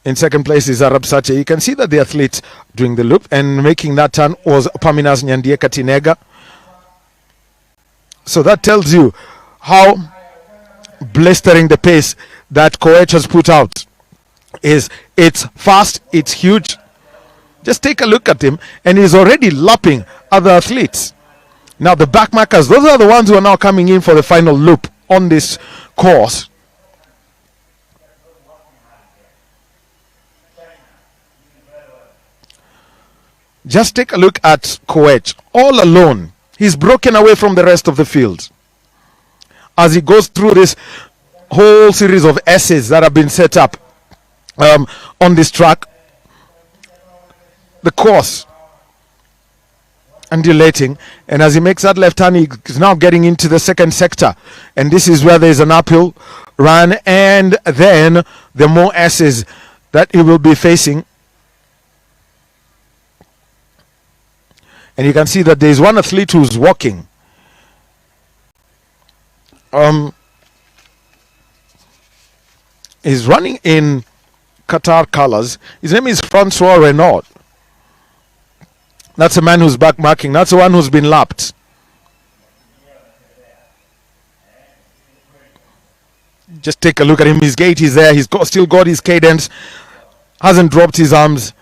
In second place is Arab Sache. You can see that the athlete doing the loop and making that turn was Paminas Nyandieka Tinega. So that tells you how blistering the pace that Koech has put out is. It's fast, it's huge. Just take a look at him, and he's already lapping other athletes. Now the backmarkers, those are the ones who are now coming in for the final loop on this course. Just take a look at Koech, all alone. He's broken away from the rest of the field as he goes through this whole series of S's that have been set up on this track. The course undulating, and as he makes that left turn, he's now getting into the second sector, and this is where there's an uphill run, and then the more S's that he will be facing. And you can see that there is one athlete who's walking. He's running in Qatar colors. His name is Francois Renaud. That's a man who's back marking. That's the one who's been lapped. Just take a look at him. His gait is there. He's still got his cadence. Hasn't dropped his arms.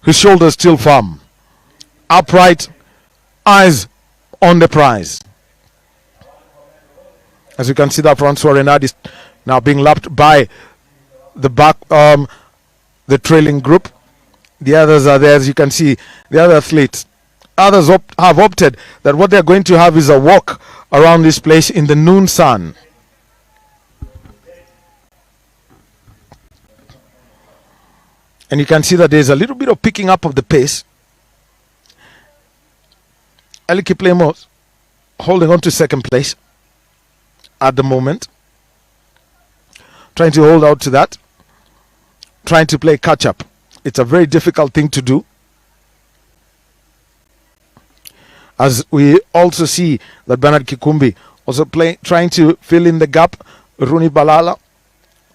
His shoulders still firm. Upright, eyes on the prize. As you can see, that Francois Renard is now being lapped by the back, the trailing group. The others are there, as you can see, the other athletes. Others have opted that what they're going to have is a walk around this place in the noon sun. And you can see that there's a little bit of picking up of the pace. Eli Kiplemo holding on to second place at the moment, trying to hold out to that, trying to play catch up. It's a very difficult thing to do, as we also see that Bernard Kikumbi also trying to fill in the gap. Runi Balala,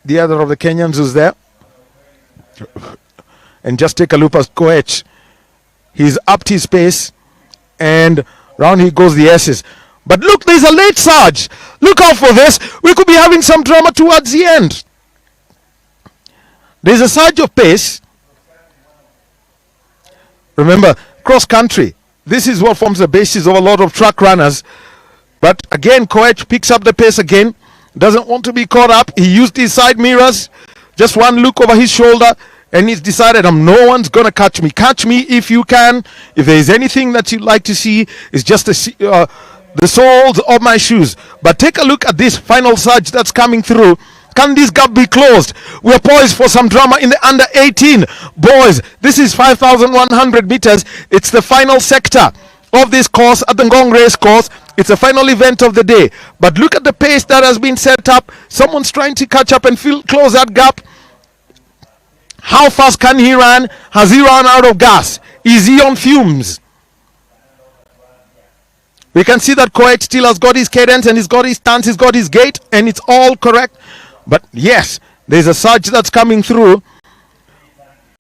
the other of the Kenyans, who's there. And just take a look at Koech. He's upped his pace, and round he goes the S's. But look, there's a late surge. Look out for this. We could be having some drama towards the end. There's a surge of pace. Remember, cross country, this is what forms the basis of a lot of track runners. But again, Koech picks up the pace again. Doesn't want to be caught up. He used his side mirrors. Just one look over his shoulder, and he's decided, no one's going to catch me. Catch me if you can. If there is anything that you'd like to see, it's just the soles of my shoes. But take a look at this final surge that's coming through. Can this gap be closed? We're poised for some drama in the under 18. Boys, this is 5,100 meters. It's the final sector of this course at the Ngong Race Course. It's the final event of the day. But look at the pace that has been set up. Someone's trying to catch up and close that gap. How fast can he run? Has he run out of gas? Is he on fumes? We can see that Koech still has got his cadence, and he's got his stance, he's got his gait, and it's all correct. But yes, there's a surge that's coming through.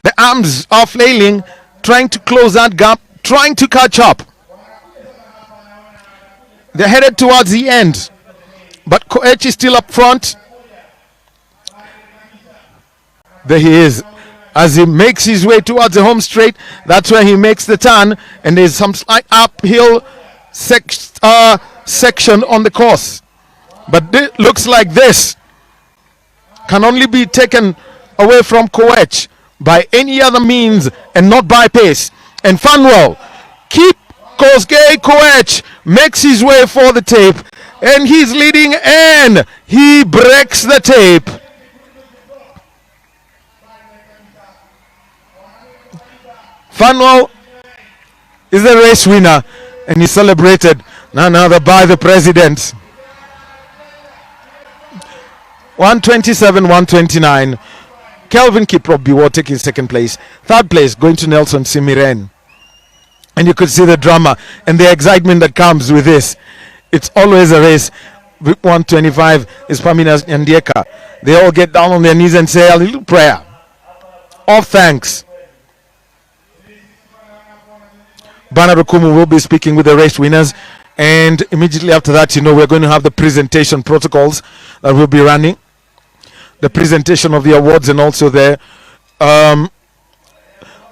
The arms are flailing, trying to close that gap, trying to catch up. They're headed towards the end, but Koech is still up front. There he is. As he makes his way towards the home straight, that's where he makes the turn, and there's some slight uphill section on the course. But looks like this can only be taken away from Koech by any other means and not by pace. And Fanwell, keep Kosgei Koech makes his way for the tape, and he's leading, and he breaks the tape. Fanwell is the race winner, and he's celebrated none other by the president. 127, 129. Kelvin Kiprop Biwo taking second place. Third place going to Nelson Simiren. And you could see the drama and the excitement that comes with this. It's always a race. 125 is Pamina Nyandieka. They all get down on their knees and say a little prayer of thanks. Bernard Okumu will be speaking with the race winners. And immediately after that, we're going to have the presentation protocols that will be running. The presentation of the awards and also the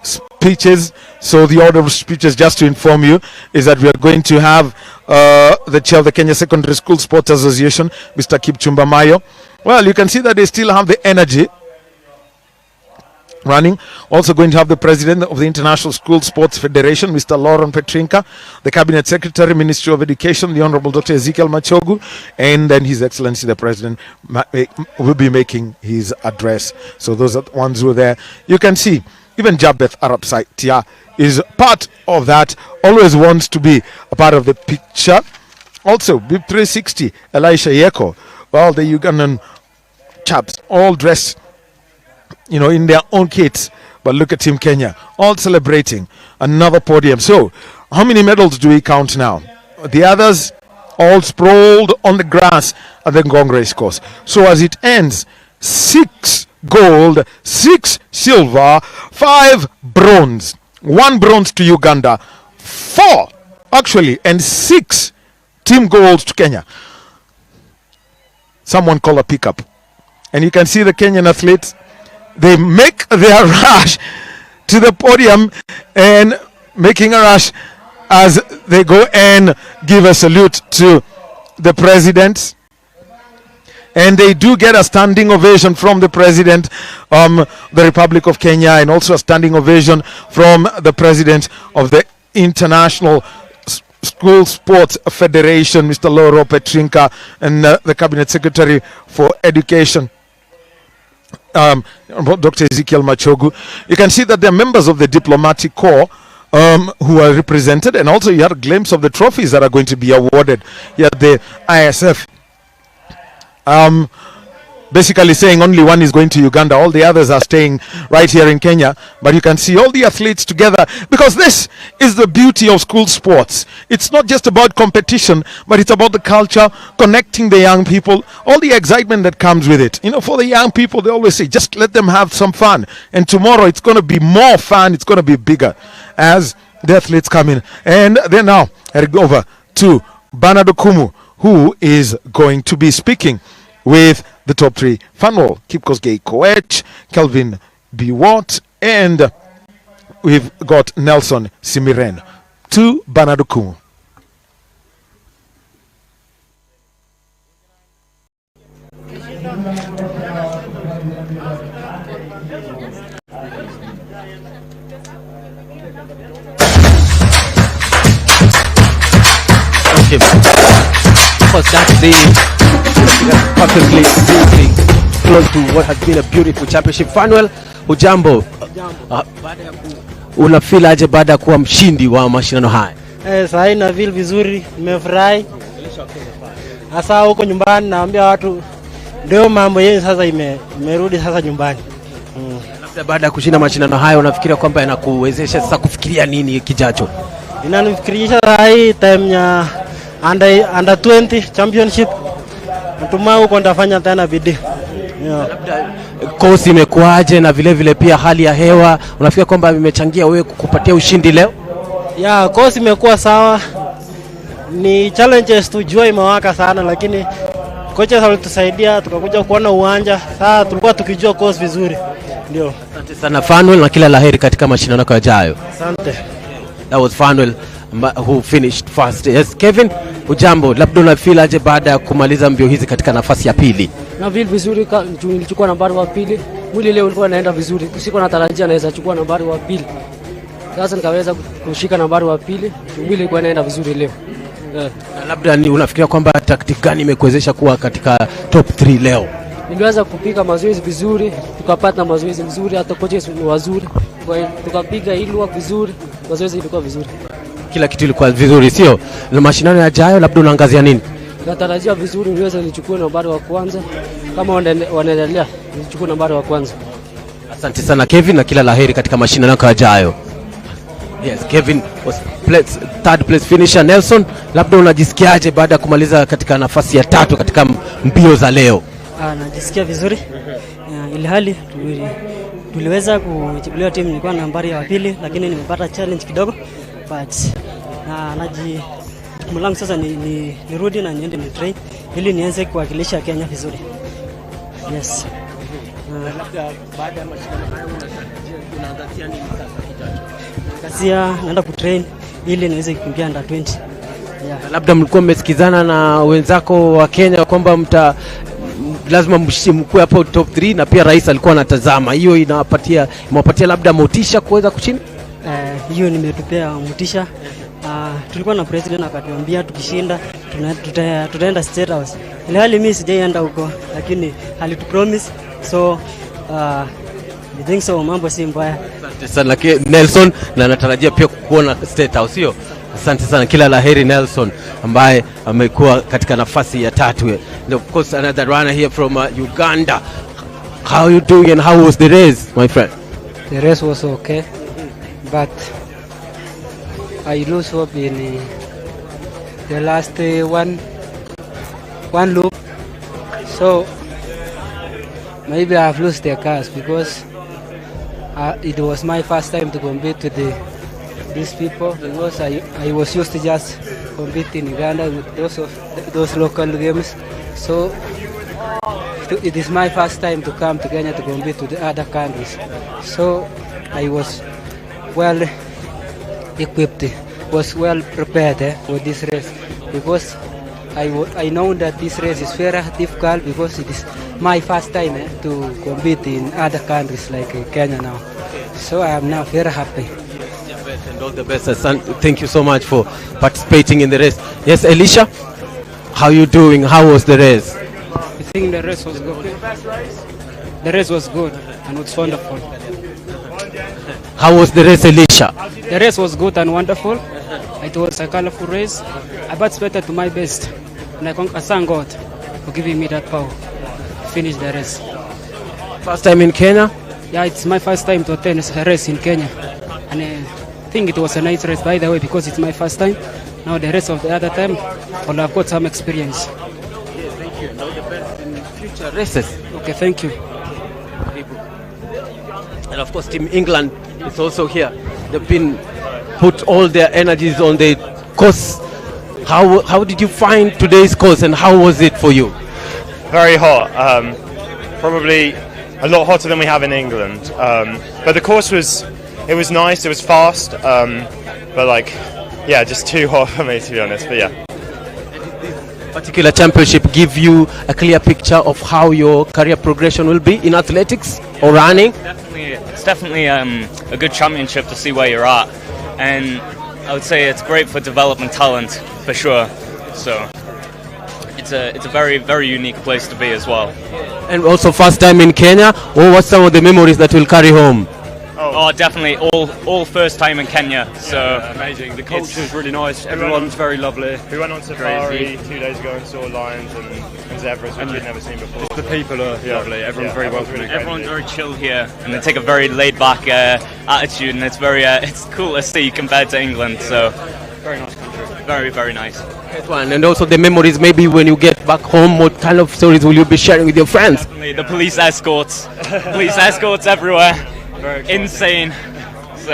speeches. So the order of speeches, just to inform you, is that we are going to have the chair of the Kenya Secondary School Sports Association, Mr. Kipchumba Mayo. Well, you can see that they still have the energy running. Also going to have the president of the International School Sports Federation, Mr. Lauren Petrinka, the cabinet secretary, Ministry of Education, the Honorable Dr. Ezekiel Machogu, and then His Excellency the President will be making his address. So those are the ones who are there. You can see even Jabeth Arab Saitia is part of that, always wants to be a part of the picture. Also, BIP 360, Elisha Yeko, well, the Ugandan chaps, all dressed in their own kits, but look at Team Kenya, all celebrating another podium. So, how many medals do we count now? The others all sprawled on the grass at the Ngong race course. So, as it ends, 6 gold, 6 silver, 5 bronze, 1 bronze to Uganda, 4 actually, and 6 team golds to Kenya. Someone call a pickup, and you can see the Kenyan athletes. They make their rush to the podium and making a rush as they go and give a salute to the president. And they do get a standing ovation from the president of the Republic of Kenya, and also a standing ovation from the president of the International School Sports Federation, Mr. Loro Petrinka, and the cabinet secretary for education, Dr. Ezekiel Machogu. You can see that they're members of the diplomatic corps who are represented, and also you had a glimpse of the trophies that are going to be awarded here at the ISF. Basically saying only one is going to Uganda, all the others are staying right here in Kenya. But you can see all the athletes together, because this is the beauty of school sports. It's not just about competition, but it's about the culture, connecting the young people, all the excitement that comes with it. For the young people, they always say, just let them have some fun. And tomorrow it's going to be more fun, it's going to be bigger as the athletes come in. And then now, I go over to Bernard Okumu, who is going to be speaking with the top 3. Fanwell, Kipkosgei Koech, Kelvin Biwot, and we've got Nelson Simiren. To Bernard Okumu. Okay. Because that's the perfectly close to what has been a beautiful championship. Fanwell, hujambo? Unafeel aje baada ya kuwa mshindi wa mashindano haya? Sasa na feel vizuri, nimefurahi. Sasa huko nyumbani naambia watu ndio mambo yenu sasa imerudi sasa nyumbani. Labda baada ya kushinda mashindano haya unafikiria kwamba yanakuwezesha sasa kufikiria nini kijacho? Inanifikirisha hii time ya under 20 championship. Natumai huko ndafanya tena bidii. Labda kosi imekuaje, na vile vile pia hali ya hewa unafikiria kwamba imechangia wewe kukupatia ushindi leo? Kosi imekuwa sawa. Ni challenges tujua imewaka sana, lakini kocha alitusaidia tukakuja kuona uwanja. Sasa tulikuwa tukijua kosi vizuri. Ndio. Asante sana Fanwell, na kila laheri katika mashindano yajayo. Asante. That was Fanwell who finished first. Yes, Kevin, ujambo, labda unafeel aje baada ya kumaliza mbio hizi katika nafasi ya pili? Na feel vizuri, nilichukua nambari wa pili. Mwili leo ulikuwa naenda vizuri. Siko natarajia naweza chukua nambari wa pili. Sasa nikaweza kushika nambari wa pili. Mwili ulikuwa naenda vizuri leo. Yeah. Na labda ni unafikiria kwamba tactic gani imekuwezesha kuwa katika top 3 leo? Niliweza kupiga mazoezi vizuri, tukapata mazoezi vizuri, hata coaches ni wazuri. Tukapiga ilikuwa vizuri, mazoezi ilikuwa vizuri. Kila kitu ilikuwa vizuri, sio? Na mashindano yajayo labda unaangazia nini? Natarajia vizuri niweze nichukue nambari wa kwanza. Kama wanaendelea nichukue nambari wa kwanza. Asante sana Kevin, na kila laheri katika mashindano yajayo. Yes, Kevin was third place finisher. Nelson, labda unajisikiaje baada ya kumaliza katika nafasi ya 3 katika mbio za leo? Najisikia vizuri. Ile hali tuliweza kujibulia timu, nilikuwa nambari ya pili, lakini nimepata challenge kidogo, but mlango sasa nirudi na niende ni train ili nianze kuwakilisha Kenya vizuri. Yes. Labda baada ya mashindano haya unaangazia nini sasa? Kasia naenda kutrain ili niweze kukimbia under 20. Yeah. Labda mlikuwa mmesikizana na wenzako wa Kenya kwamba lazima mkue hapo top 3, na pia rais alikuwa anatazama. Hiyo imewapatia labda motisha kuweza kushinda? Hiyo nimetupea motisha. Tulikuwa na president akatuambia tukishinda tutaenda State House. Ile hali mimi sijaenda huko, lakini alitupromise, so I think so, mambo si mbaya. Asante sana Nelson, na natarajia pia kuona State House, sio? Asante sana, kila laheri Nelson ambaye amekuwa katika nafasi ya 3. And of course another runner here from Uganda. How are you doing and how was the race, my friend? The race was okay, but I lose hope in the last one loop, so maybe I've lost the cars because it was my first time to compete with these people, because I was used to just compete in Uganda with those local games. So it is my first time to come to Kenya to compete with the other countries. So I was well equipped, was well prepared for this race, because I know that this race is very difficult, because it is my first time to compete in other countries like Kenya now. So I am now very happy. And all the best. Thank you so much for participating in the race. Yes, Elisha, how are you doing? How was the race? I think the race was good. The race was good and it's wonderful. How was the race, Elisha? The race was good and wonderful. It was a colorful race. I participated to my best, and I thank God for giving me that power to finish the race. First time in Kenya? Yeah, it's my first time to attend a race in Kenya, and I think it was a nice race, by the way, because it's my first time. Now the rest of the other time, well, I've got some experience. Yeah, thank you. All the best in future races. Okay, thank you. And of course, Team England is also here. They've been put all their energies on the course. How did you find today's course, and how was it for you? Very hot. Probably a lot hotter than we have in England. But the course was nice. It was fast. But just too hot for me, to be honest. But yeah. Particular championship give you a clear picture of how your career progression will be in athletics or running? It's definitely a good championship to see where you're at, and I would say it's great for developing talent for sure. So it's a very, very unique place to be as well. And also first time in Kenya. What's some of the memories that you'll carry home? Oh, definitely all first time in Kenya. So amazing. The culture is really nice. Everyone's very lovely. We went on safari 2 days ago and saw lions and zebras, which we'd never seen before. The people are lovely. Everyone's very welcoming. Everyone's very chill here, and they take a very laid-back attitude, and it's very it's cool to see compared to England. So very nice country. Very, very nice. And also the memories, maybe when you get back home, what kind of stories will you be sharing with your friends? Definitely the police escorts. Police escorts everywhere. Insane. So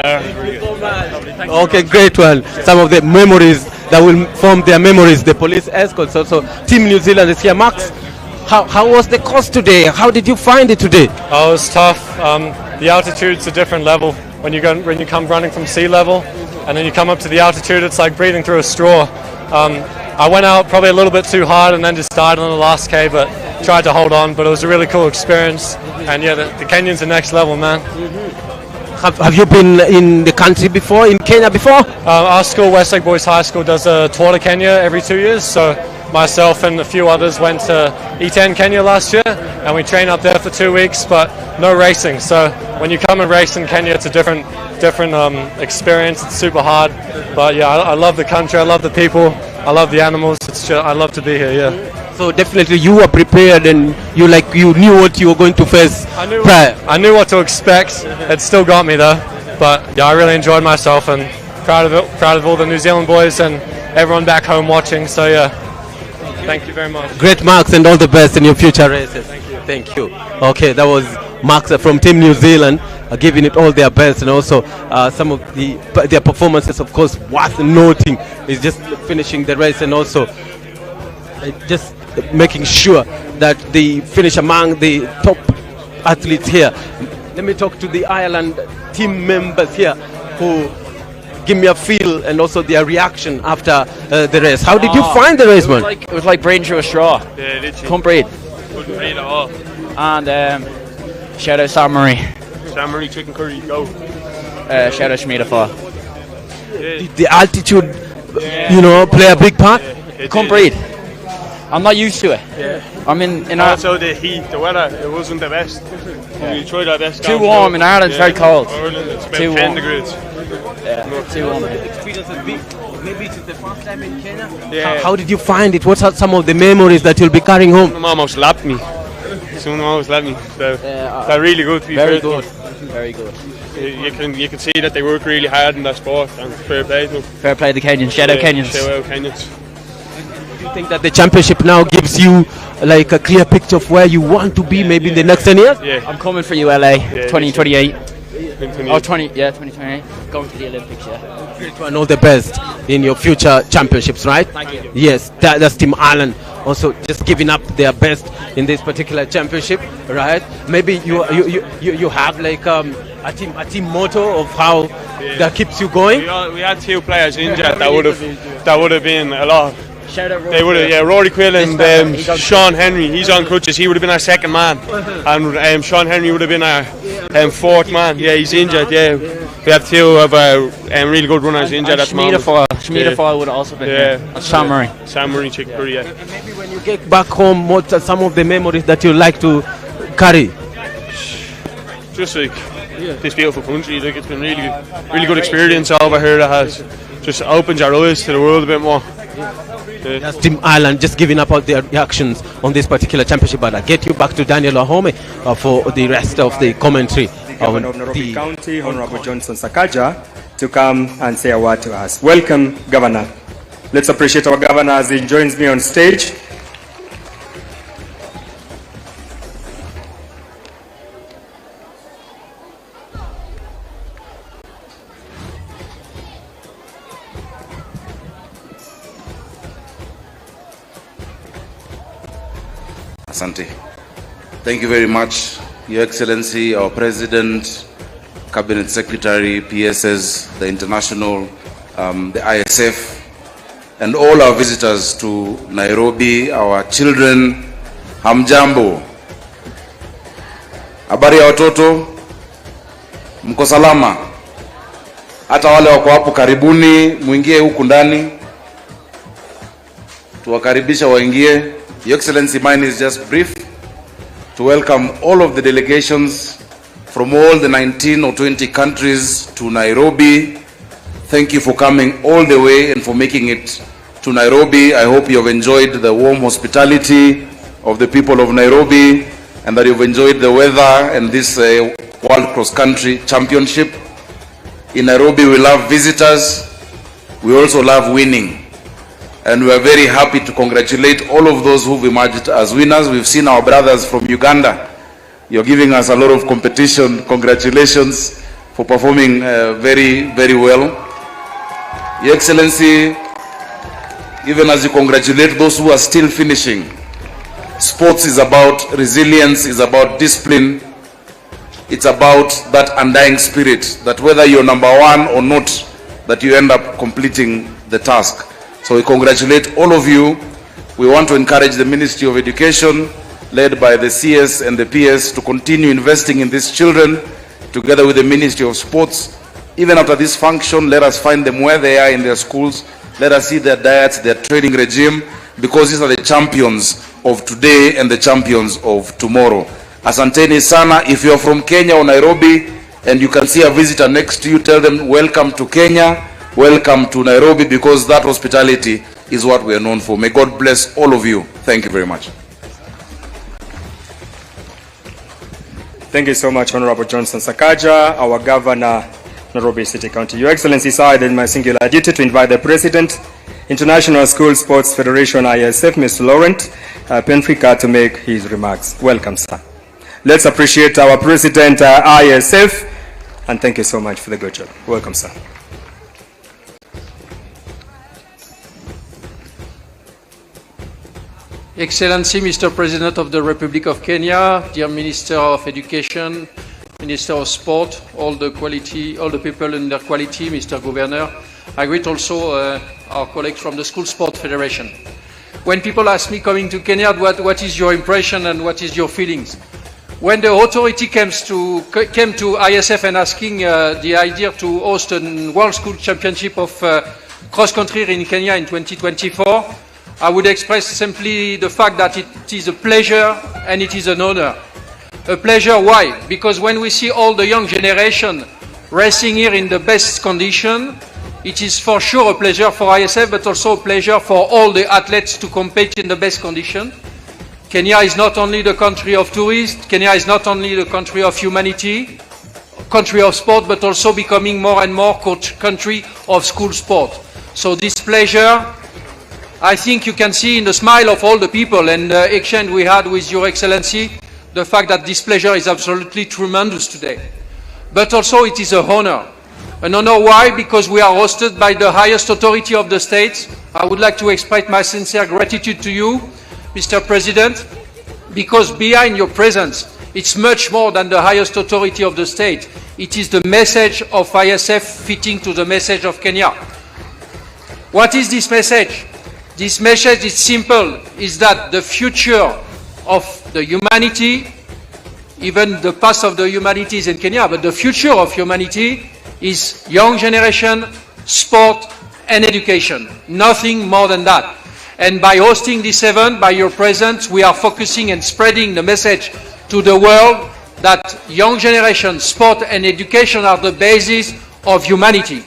okay, great one. Some of the memories that will form their memories, the police escorts. Also, Team New Zealand is here. Max, how was the course today? How did you find it today? Oh, it was tough. The altitude's a different level. when you come running from sea level, and then you come up to the altitude. It's like breathing through a straw. I went out probably a little bit too hard and then just died on the last K, but tried to hold on. But it was a really cool experience, and yeah, the Kenyans are next level, man. Have you been in the country before, in Kenya before? Our school, Westlake Boys High School, does a tour to Kenya every 2 years. So myself and a few others went to E10 Kenya last year, and we trained up there for 2 weeks, but no racing. So when you come and race in Kenya, it's a different experience. It's super hard, but yeah, I love the country. I love the people. I love the animals. I love to be here. Yeah. So definitely you were prepared, and you knew what you were going to face. I knew what to expect. It still got me though, but yeah, I really enjoyed myself, and proud of all the New Zealand boys and everyone back home watching. So yeah, thank you very much. Great marks and all the best in your future races. Thank you. Thank you. Okay, that was marks from Team New Zealand, giving it all their best, and also some of their performances, of course, worth noting is just finishing the race, and also just making sure that they finish among the top athletes here. Let me talk to the Ireland team members here who give me a feel and also their reaction after the race. How did you find the race, man? It was like breathing through a straw. Yeah, literally. Couldn't breathe. Couldn't breathe at all. And shout out Sam Marie. Sam Marie chicken curry, go. Shout out Shmita for. Did the altitude, play a big part? Couldn't breathe. I'm not used to it. Yeah. I'm in also the heat, the weather, it wasn't the best. We tried our best. Too warm in Ireland, it's very cold. Ireland, it's about too 10 warm. degrees. Yeah, too warm. Maybe it's the first time in Kenya. Yeah. How did you find it? What are some of the memories that you'll be carrying home? Someone almost lapped me. So, they're really good to be very fair. Good. Very good. You can see that they work really hard in that sport, and fair play to them. Fair play to the Kenyans. Shout out Kenyans. Shout out Kenyans. Do you think that the championship now gives you like a clear picture of where you want to be maybe in the next 10 years? Yeah. I'm coming for you, LA, 2028. 2028. 2028. Going to the Olympics, yeah. Great, and all the best in your future championships, right? Thank you. Yes, that's Team Ireland also just giving up their best in this particular championship, right? Maybe you have like a team motto of how that keeps you going. We had 2 players injured that would have been a lot. Shout out Rory. They would have, yeah, Rory Quill and Sean Henry. He's on crutches. He would have been our second man, and Sean Henry would have been our 4th man. Yeah, he's injured. Yeah, we have 2 of our really good runners injured at the moment. Shmita Foyle would have also been here. And Sam Murray. Sam Murray, chicken curry. Yeah. Maybe when you get back home, what are some of the memories that you like to carry? Just like this beautiful country. Like, it's been really good experience over here that has just opened your eyes to the world a bit more. That's Team Ireland just giving up all their reactions on this particular championship, but I get you back to Daniel Ahome for the rest of the commentary. The Governor of Nairobi County, Honorable Johnson Sakaja, to come and say a word to us. Welcome, Governor. Let's appreciate our Governor as he joins me on stage. Asante. Thank you very much, Your Excellency, our President, Cabinet Secretary, PSS, the International, the ISF, and all our visitors to Nairobi, our children. Hamjambo. Habari ya watoto? Mko salama? Hata wale wako hapo karibuni, muingie huku ndani. Tuwakaribisha waingie. Your Excellency, mine is just brief to welcome all of the delegations from all the 19 or 20 countries to Nairobi. Thank you for coming all the way and for making it to Nairobi. I hope you have enjoyed the warm hospitality of the people of Nairobi and that you've enjoyed the weather and this World Cross Country Championship. In Nairobi, we love visitors. We also love winning. And we are very happy to congratulate all of those who've emerged as winners. We've seen our brothers from Uganda. You're giving us a lot of competition. Congratulations for performing very, very well. Your Excellency, even as you congratulate those who are still finishing, sports is about resilience, is about discipline. It's about that undying spirit, that whether you're number one or not, that you end up completing the task. So we congratulate all of you. We want to encourage the Ministry of Education, led by the CS and the PS, to continue investing in these children, together with the Ministry of Sports. Even after this function, let us find them where they are in their schools. Let us see their diets, their training regime, because these are the champions of today and the champions of tomorrow. Asanteni sana. If you're from Kenya or Nairobi and you can see a visitor next to you, tell them welcome to Kenya, welcome to Nairobi, because that hospitality is what we are known for. May God bless all of you. Thank you very much. Thank you so much, Honorable Johnson Sakaja, our Governor, Nairobi City County. Your Excellency, it's I my singular duty to invite the President, International School Sports Federation, ISF, Mr. Laurent Penfrika, to make his remarks. Welcome, sir. Let's appreciate our President, ISF, and thank you so much for the good job. Welcome, sir. Excellency, Mr. President of the Republic of Kenya, dear Minister of Education, Minister of Sport, all the people in their quality, Mr. Governor. I greet also our colleagues from the School Sport Federation. When people ask me coming to Kenya, what is your impression and what is your feelings? When the authority came to ISF and asking the idea to host a World School Championship of cross-country in Kenya in 2024, I would express simply the fact that it is a pleasure and it is an honor. A pleasure, why? Because when we see all the young generation racing here in the best condition, it is for sure a pleasure for ISF, but also a pleasure for all the athletes to compete in the best condition. Kenya is not only the country of tourists, Kenya is not only the country of humanity, country of sport, but also becoming more and more country of school sport. So this pleasure, I think you can see in the smile of all the people and the exchange we had with Your Excellency, the fact that this pleasure is absolutely tremendous today. But also it is an honor. An honor, why? Because we are hosted by the highest authority of the state. I would like to express my sincere gratitude to you, Mr. President, because behind your presence, it's much more than the highest authority of the state. It is the message of ISF fitting to the message of Kenya. What is this message? This message is simple, is that the future of the humanity, even the past of the humanity is in Kenya, but the future of humanity is young generation, sport, and education. Nothing more than that. And by hosting this event, by your presence, we are focusing and spreading the message to the world that young generation, sport, and education are the basis of humanity.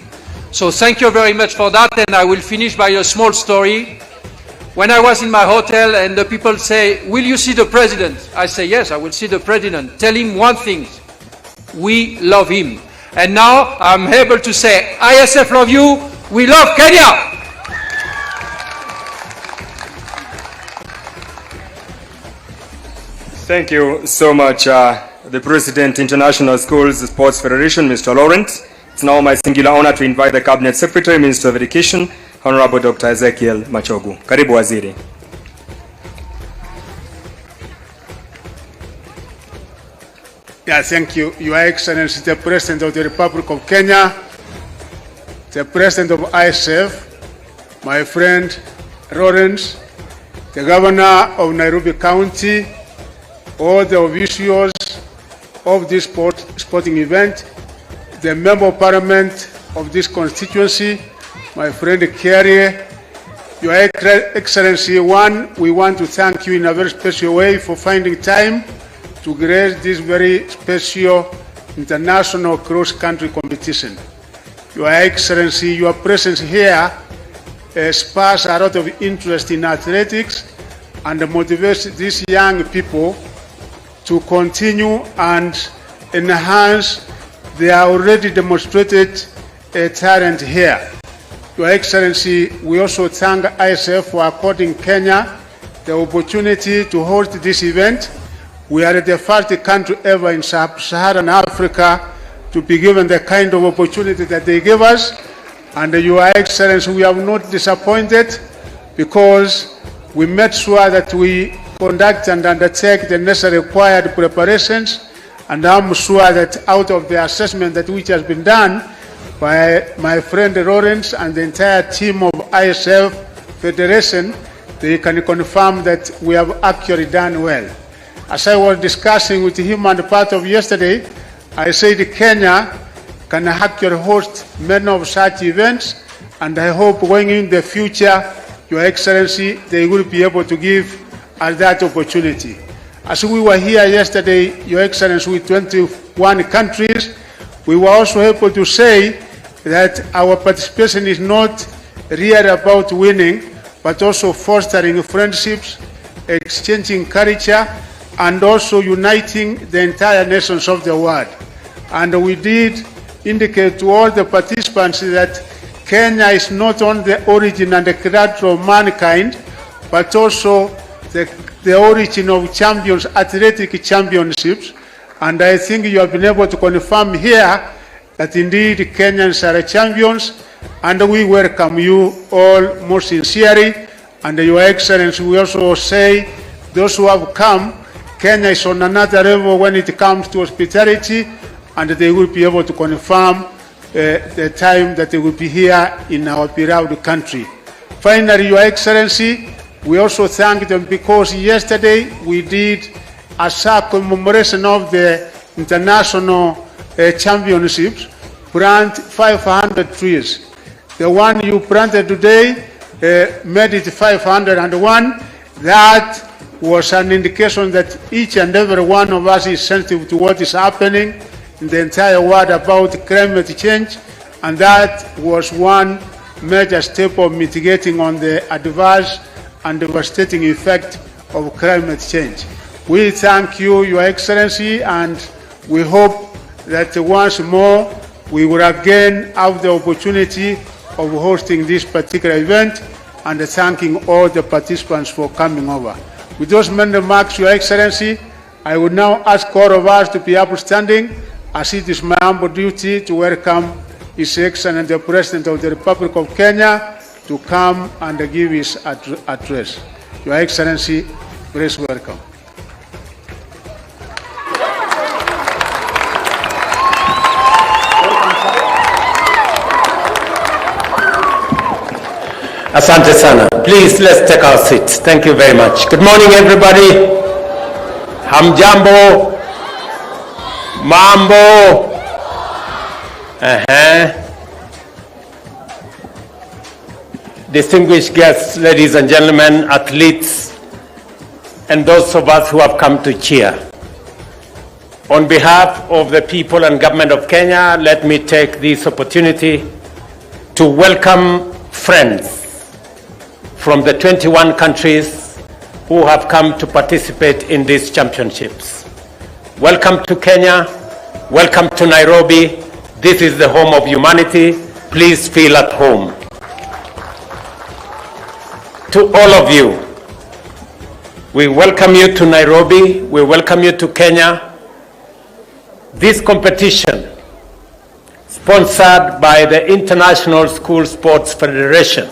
So thank you very much for that, and I will finish by a small story. When I was in my hotel and the people say, will you see the president? I say, yes, I will see the president. Tell him one thing, we love him. And now I'm able to say, ISF love you, we love Kenya. Thank you so much, the President, International Schools Sports Federation, Mr. Laurent. It's now my singular honor to invite the Cabinet Secretary, Minister of Education, Honorable Dr. Ezekiel Machogu. Karibu Waziri. Yeah, thank you, Your Excellency, the President of the Republic of Kenya, the President of ISF, my friend Lawrence, the Governor of Nairobi County, all the officials of this sporting event, the Member of Parliament of this constituency, my friend Kerry, Your Excellency, we want to thank you in a very special way for finding time to grace this very special international cross-country competition. Your Excellency, your presence here spurs a lot of interest in athletics and motivates these young people to continue and enhance their already demonstrated talent here. Your Excellency, we also thank ISF for according Kenya the opportunity to host this event. We are the first country ever in Sub-Saharan Africa to be given the kind of opportunity that they gave us. And Your Excellency, we have not disappointed because we made sure that we conduct and undertake the necessary required preparations. And I'm sure that out of the assessment that which has been done by my friend Lawrence and the entire team of ISF Federation, they can confirm that we have actually done well. As I was discussing with him on the part of yesterday, I said Kenya can actually host many of such events, and I hope going in the future, Your Excellency, they will be able to give us that opportunity. As we were here yesterday, Your Excellency, with 21 countries, we were also able to say that our participation is not really about winning, but also fostering friendships, exchanging culture, and also uniting the entire nations of the world. And we did indicate to all the participants that Kenya is not only the origin and the cradle of mankind, but also the origin of champions, athletic championships. And I think you have been able to confirm here that indeed Kenyans are champions, and we welcome you all most sincerely. And Your Excellency, we also say those who have come, Kenya is on another level when it comes to hospitality, and they will be able to confirm the time that they will be here in our beloved country. Finally, Your Excellency, we also thank them because yesterday we did a commemoration of the international championships, plant 500 trees. The one you planted today made it 501. That was an indication that each and every one of us is sensitive to what is happening in the entire world about climate change, and that was one major step of mitigating on the adverse and devastating effect of climate change. We thank you, Your Excellency, and we hope that once more we will again have the opportunity of hosting this particular event, and thanking all the participants for coming over. With those many remarks, Your Excellency, I would now ask all of us to be upstanding, as it is my humble duty to welcome His Excellency the President of the Republic of Kenya to come and give his address. Your Excellency, please welcome. Asante sana. Please, let's take our seats. Thank you very much. Good morning, everybody. Hamjambo. Mambo. Distinguished guests, ladies and gentlemen, athletes, and those of us who have come to cheer. On behalf of the people and government of Kenya, let me take this opportunity to welcome friends from the 21 countries who have come to participate in these championships. Welcome to Kenya, welcome to Nairobi. This is the home of humanity. Please feel at home. To all of you, we welcome you to Nairobi, we welcome you to Kenya. This competition, sponsored by the International School Sports Federation,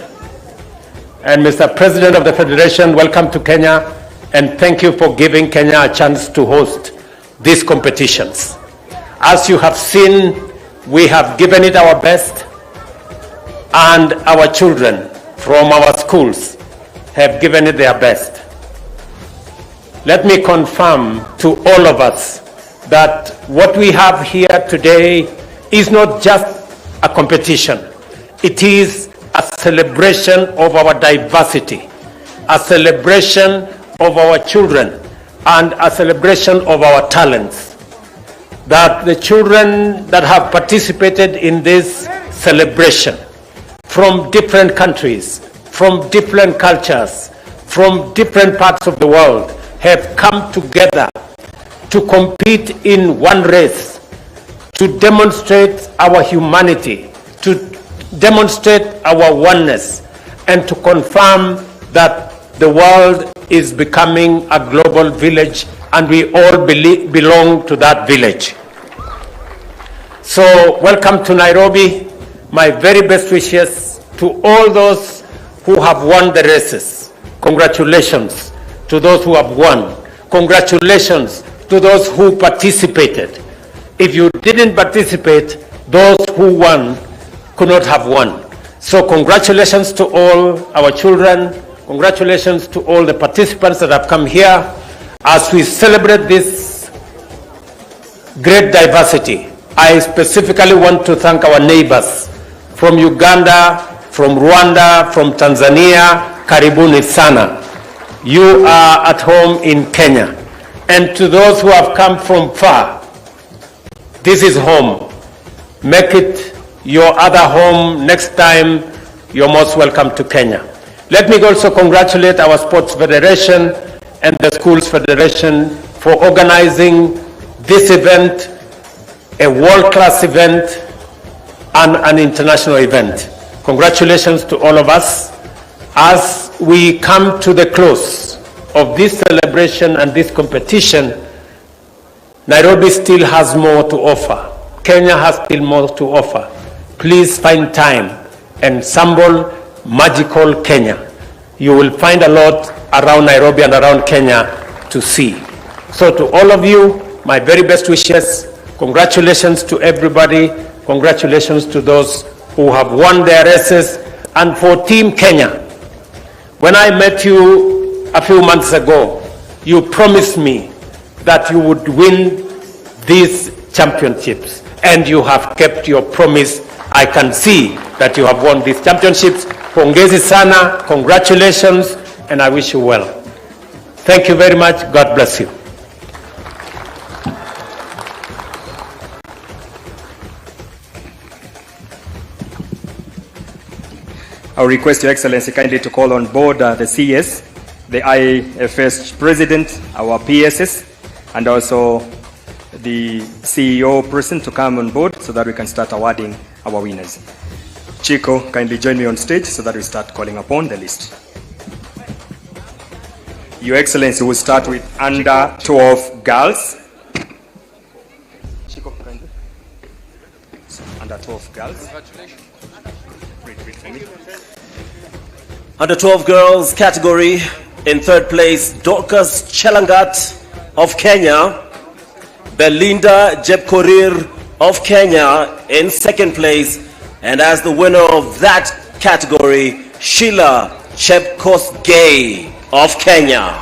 and Mr. President of the Federation, welcome to Kenya, and thank you for giving Kenya a chance to host these competitions. As you have seen, we have given it our best, and our children from our schools have given it their best. Let me confirm to all of us that what we have here today is not just a competition. It is a celebration of our diversity, a celebration of our children, and a celebration of our talents. That the children that have participated in this celebration from different countries, from different cultures, from different parts of the world have come together to compete in one race, to demonstrate our humanity, to demonstrate our oneness, and to confirm that the world is becoming a global village and we all belong to that village. So welcome to Nairobi. My very best wishes to all those who have won the races. Congratulations to those who have won. Congratulations to those who participated. If you didn't participate, those who won could not have won. So congratulations to all our children. Congratulations to all the participants that have come here as we celebrate this great diversity. I specifically want to thank our neighbors from Uganda, from Rwanda, from Tanzania. Karibuni sana. You are at home in Kenya. And to those who have come from far, this is home. Make it your other home next time. You're most welcome to Kenya. Let me also congratulate our Sports Federation and the Schools Federation for organizing this event, a world-class event and an international event. Congratulations to all of us. As we come to the close of this celebration and this competition, Nairobi still has more to offer. Kenya has still more to offer. Please find time and assemble magical Kenya. You will find a lot around Nairobi and around Kenya to see. So to all of you, my very best wishes. Congratulations to everybody. Congratulations to those who have won their races. And for Team Kenya, when I met you a few months ago, you promised me that you would win these championships, and you have kept your promise. I can see that you have won these championships. Pongezi sana, congratulations, and I wish you well. Thank you very much. God bless you. I request Your Excellency kindly to call on board the CS, the IFS President, our PSS, and also the CEO person to come on board so that we can start awarding our winners. Chico, kindly join me on stage so that we start calling upon the list. Your Excellency, will start with under 12 girls. Chico, kindly. Under 12 girls. Congratulations. Read for me. Under 12 girls category, in third place, Dorcas Chelangat of Kenya. Belinda Jepkorir of Kenya in second place. And as the winner of that category, Sheila Chepkosgei of Kenya.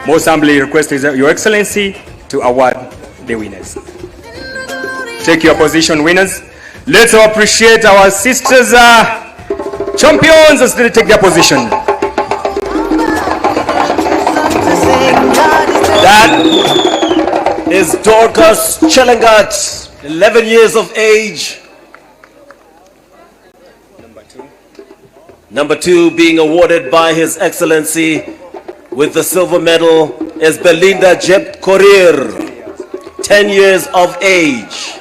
Most humbly request Your Excellency to award the winners. Take your position, winners. Let's appreciate our sisters, champions, as they take their position. That is Dorcas Chelangat, 11 years of age. Number two being awarded by His Excellency with the silver medal is Belinda Jepkorir, 10 years of age.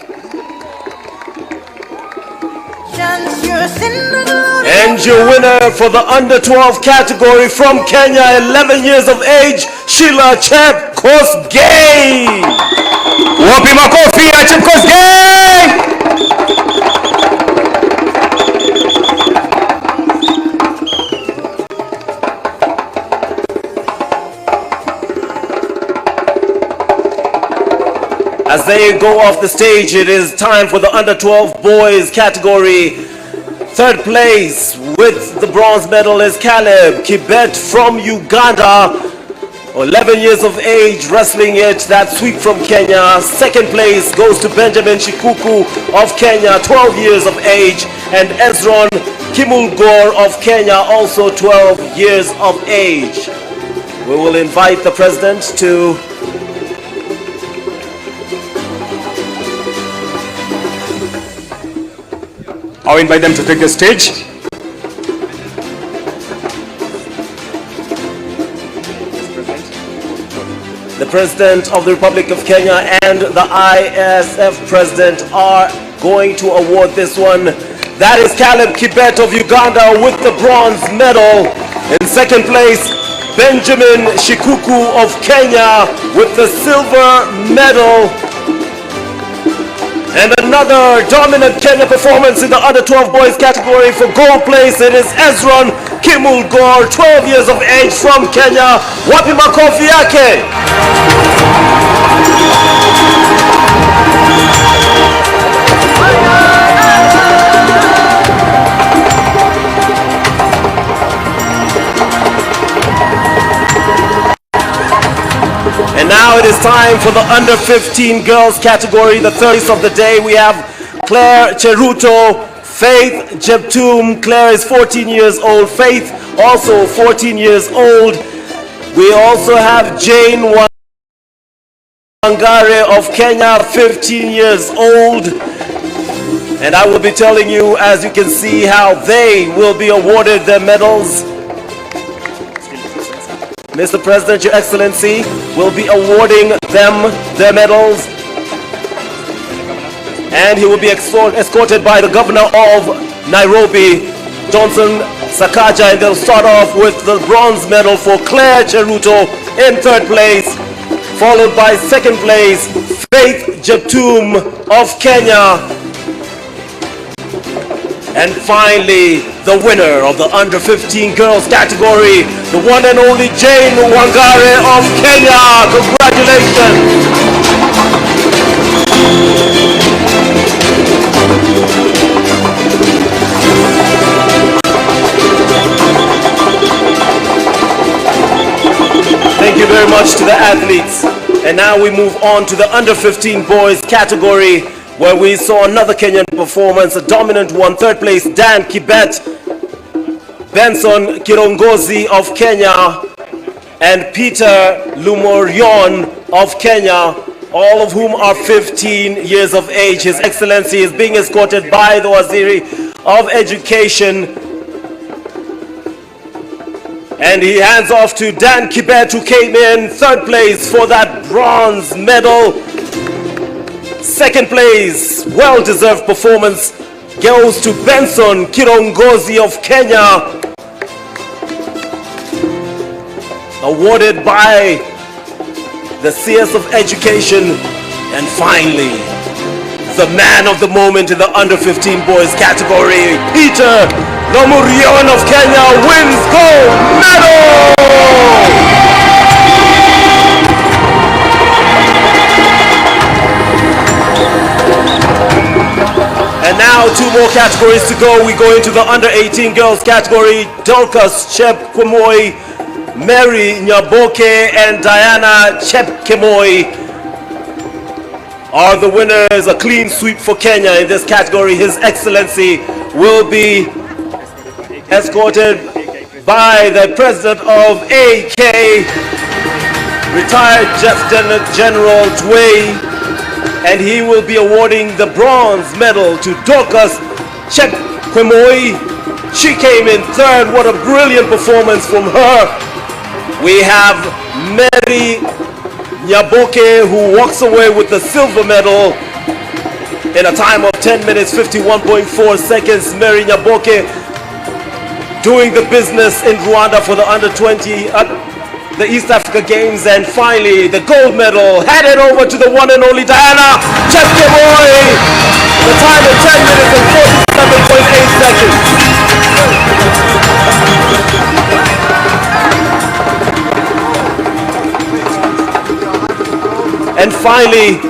And your winner for the under 12 category from Kenya, 11 years of age, Sheila Chepkosgei. Wapi makofi ya Chepkosgei. As they go off the stage, it is time for the under 12 boys category. Third place with the bronze medal is Caleb Kibet from Uganda, 11 years of age, wrestling it, that sweep from Kenya. Second place goes to Benjamin Shikuku of Kenya, 12 years of age, and Ezron Kimulgor of Kenya, also 12 years of age. We will invite the president to I'll invite them to take the stage. The President of the Republic of Kenya and the ISF President are going to award this one. That is Caleb Kibet of Uganda with the bronze medal. In second place, Benjamin Shikuku of Kenya with the silver medal. And another dominant Kenya performance in the under 12 boys category. For gold place, it is Ezron Kimulgor, 12 years of age from Kenya. Wapi makofi yake. And now it is time for the under 15 girls category. The 30th of the day, we have Claire Cheruto, Faith Jeptum. Claire is 14 years old. Faith also 14 years old. We also have Jane Wangare of Kenya, 15 years old. And I will be telling you, as you can see, how they will be awarded their medals. Mr. President, Your Excellency, will be awarding them their medals. And he will be escorted by the Governor of Nairobi, Johnson Sakaja, and they'll start off with the bronze medal for Claire Cheruto in 3rd place, followed by 2nd place, Faith Jeptum of Kenya. And finally, the winner of the under 15 girls category, the one and only Jane Wangare of Kenya. Congratulations. Thank you very much to the athletes. And now we move on to the under 15 boys category, where we saw another Kenyan performance, a dominant one. 3rd place, Dan Kibet, Benson Kirongozi of Kenya, and Peter Lumorion of Kenya, all of whom are 15 years of age. His Excellency is being escorted by the Waziri of Education, and he hands off to Dan Kibet, who came in 3rd place for that bronze medal. 2nd place, well-deserved performance, goes to Benson Kirongozi of Kenya, awarded by the CS of Education. And finally, the man of the moment in the under 15 boys category, Peter Lomurion of Kenya, wins gold medal! And now 2 more categories to go. We go into the under 18 girls category. Dorcas Chepkemoi, Mary Nyaboke, and Diana Chepkemoi are the winners. A clean sweep for Kenya in this category. His Excellency will be escorted by the President of AK, retired Lieutenant General Dway, and he will be awarding the bronze medal to Dorcas Chepkemoi. She came in 3rd. What a brilliant performance from her. We have Mary Nyaboke, who walks away with the silver medal in a time of 10 minutes 51.4 seconds. Mary Nyaboke doing the business in Rwanda for the under 20 the East Africa Games. And finally, the gold medal handed over to the one and only Diana Chepkemoi. The time of 10 minutes and 47.8 seconds. And finally,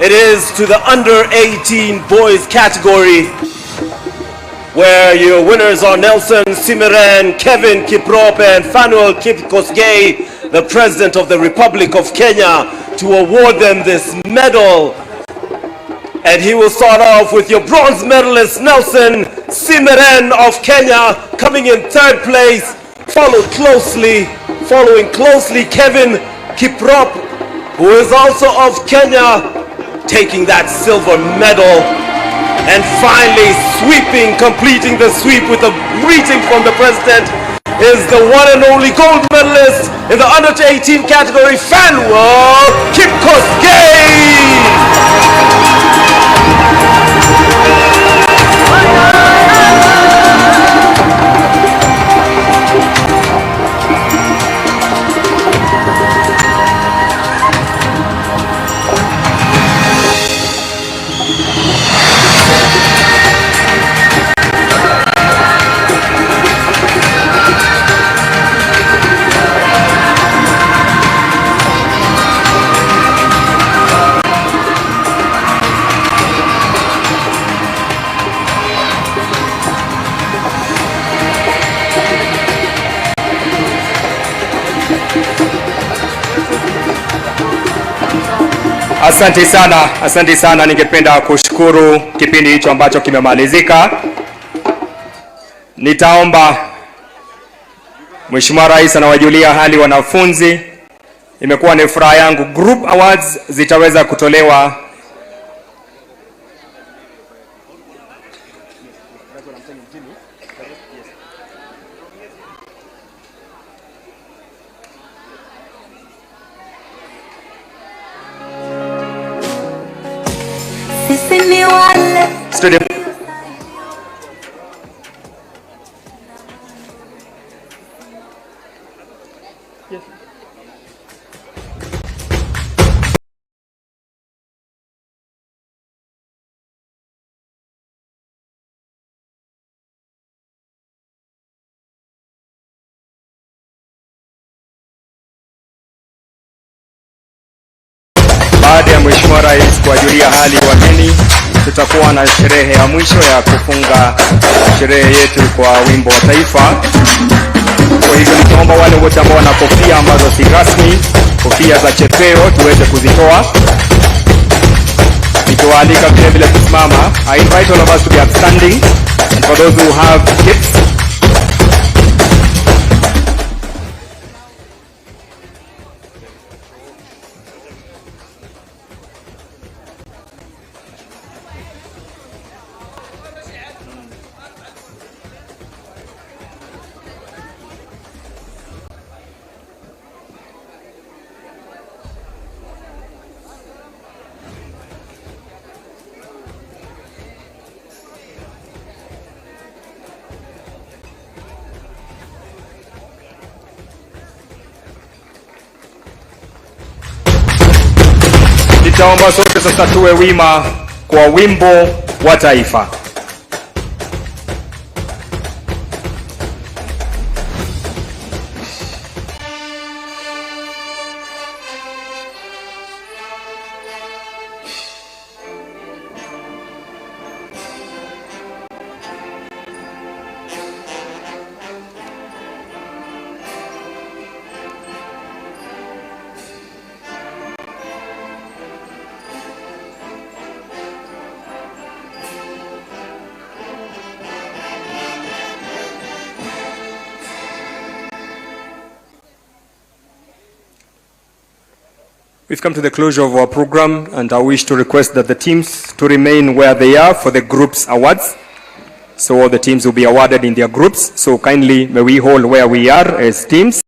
it is to the under 18 boys category, where your winners are Nelson Simiran, Kevin Kiprop, and Fanuel Kipkosgei, the President of the Republic of Kenya, to award them this medal. And he will start off with your bronze medalist, Nelson Simiran of Kenya, coming in 3rd place, following closely Kevin Kiprop, who is also of Kenya, taking that silver medal. And finally, completing the sweep with a greeting from the President, is the one and only gold medalist in the under 18 category, Fanuel Kipkosgei. Asante sana. Ningependa kushukuru kipindi hicho ambacho kimemalizika. Nitaomba Mheshimiwa Rais anawajulia hali wanafunzi. Imekuwa ni furaha yangu. Group awards zitaweza kutolewa studio. Baada ya Mheshimiwa Rais kuwajulia hali wageni, tutakuwa na sherehe ya mwisho ya kufunga sherehe yetu kwa wimbo wa taifa. Kwa hivyo nitaomba wale wote ambao wana kofia ambazo si rasmi, kofia za chepeo, tuweze kuzitoa. Nitawaalika vile vile kusimama. I invite all of us to be upstanding, and for those who have gifts, nitaomba sote sasa tuwe wima kwa wimbo wa taifa. We've come to the closure of our program, and I wish to request that the teams to remain where they are for the groups awards. So all the teams will be awarded in their groups. So kindly may we hold where we are as teams.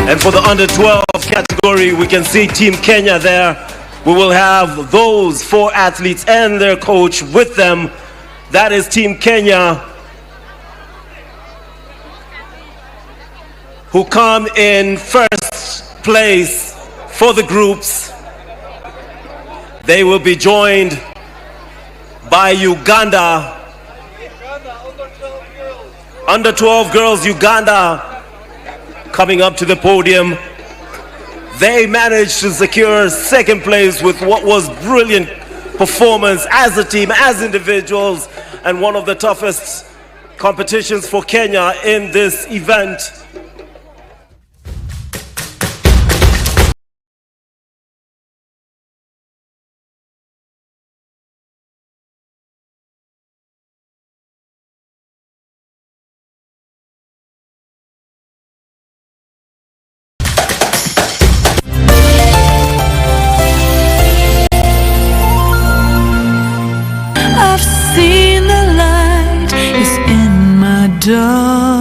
And for the under 12 category, we can see Team Kenya there. We will have those 4 athletes and their coach with them. That is Team Kenya, who come in first place for the groups. They will be joined by Uganda. Under 12 girls, Uganda, coming up to the podium. They managed to secure second place with what was brilliant performance as a team, as individuals, and one of the toughest competitions for Kenya in this event. I've seen the light is in my dark.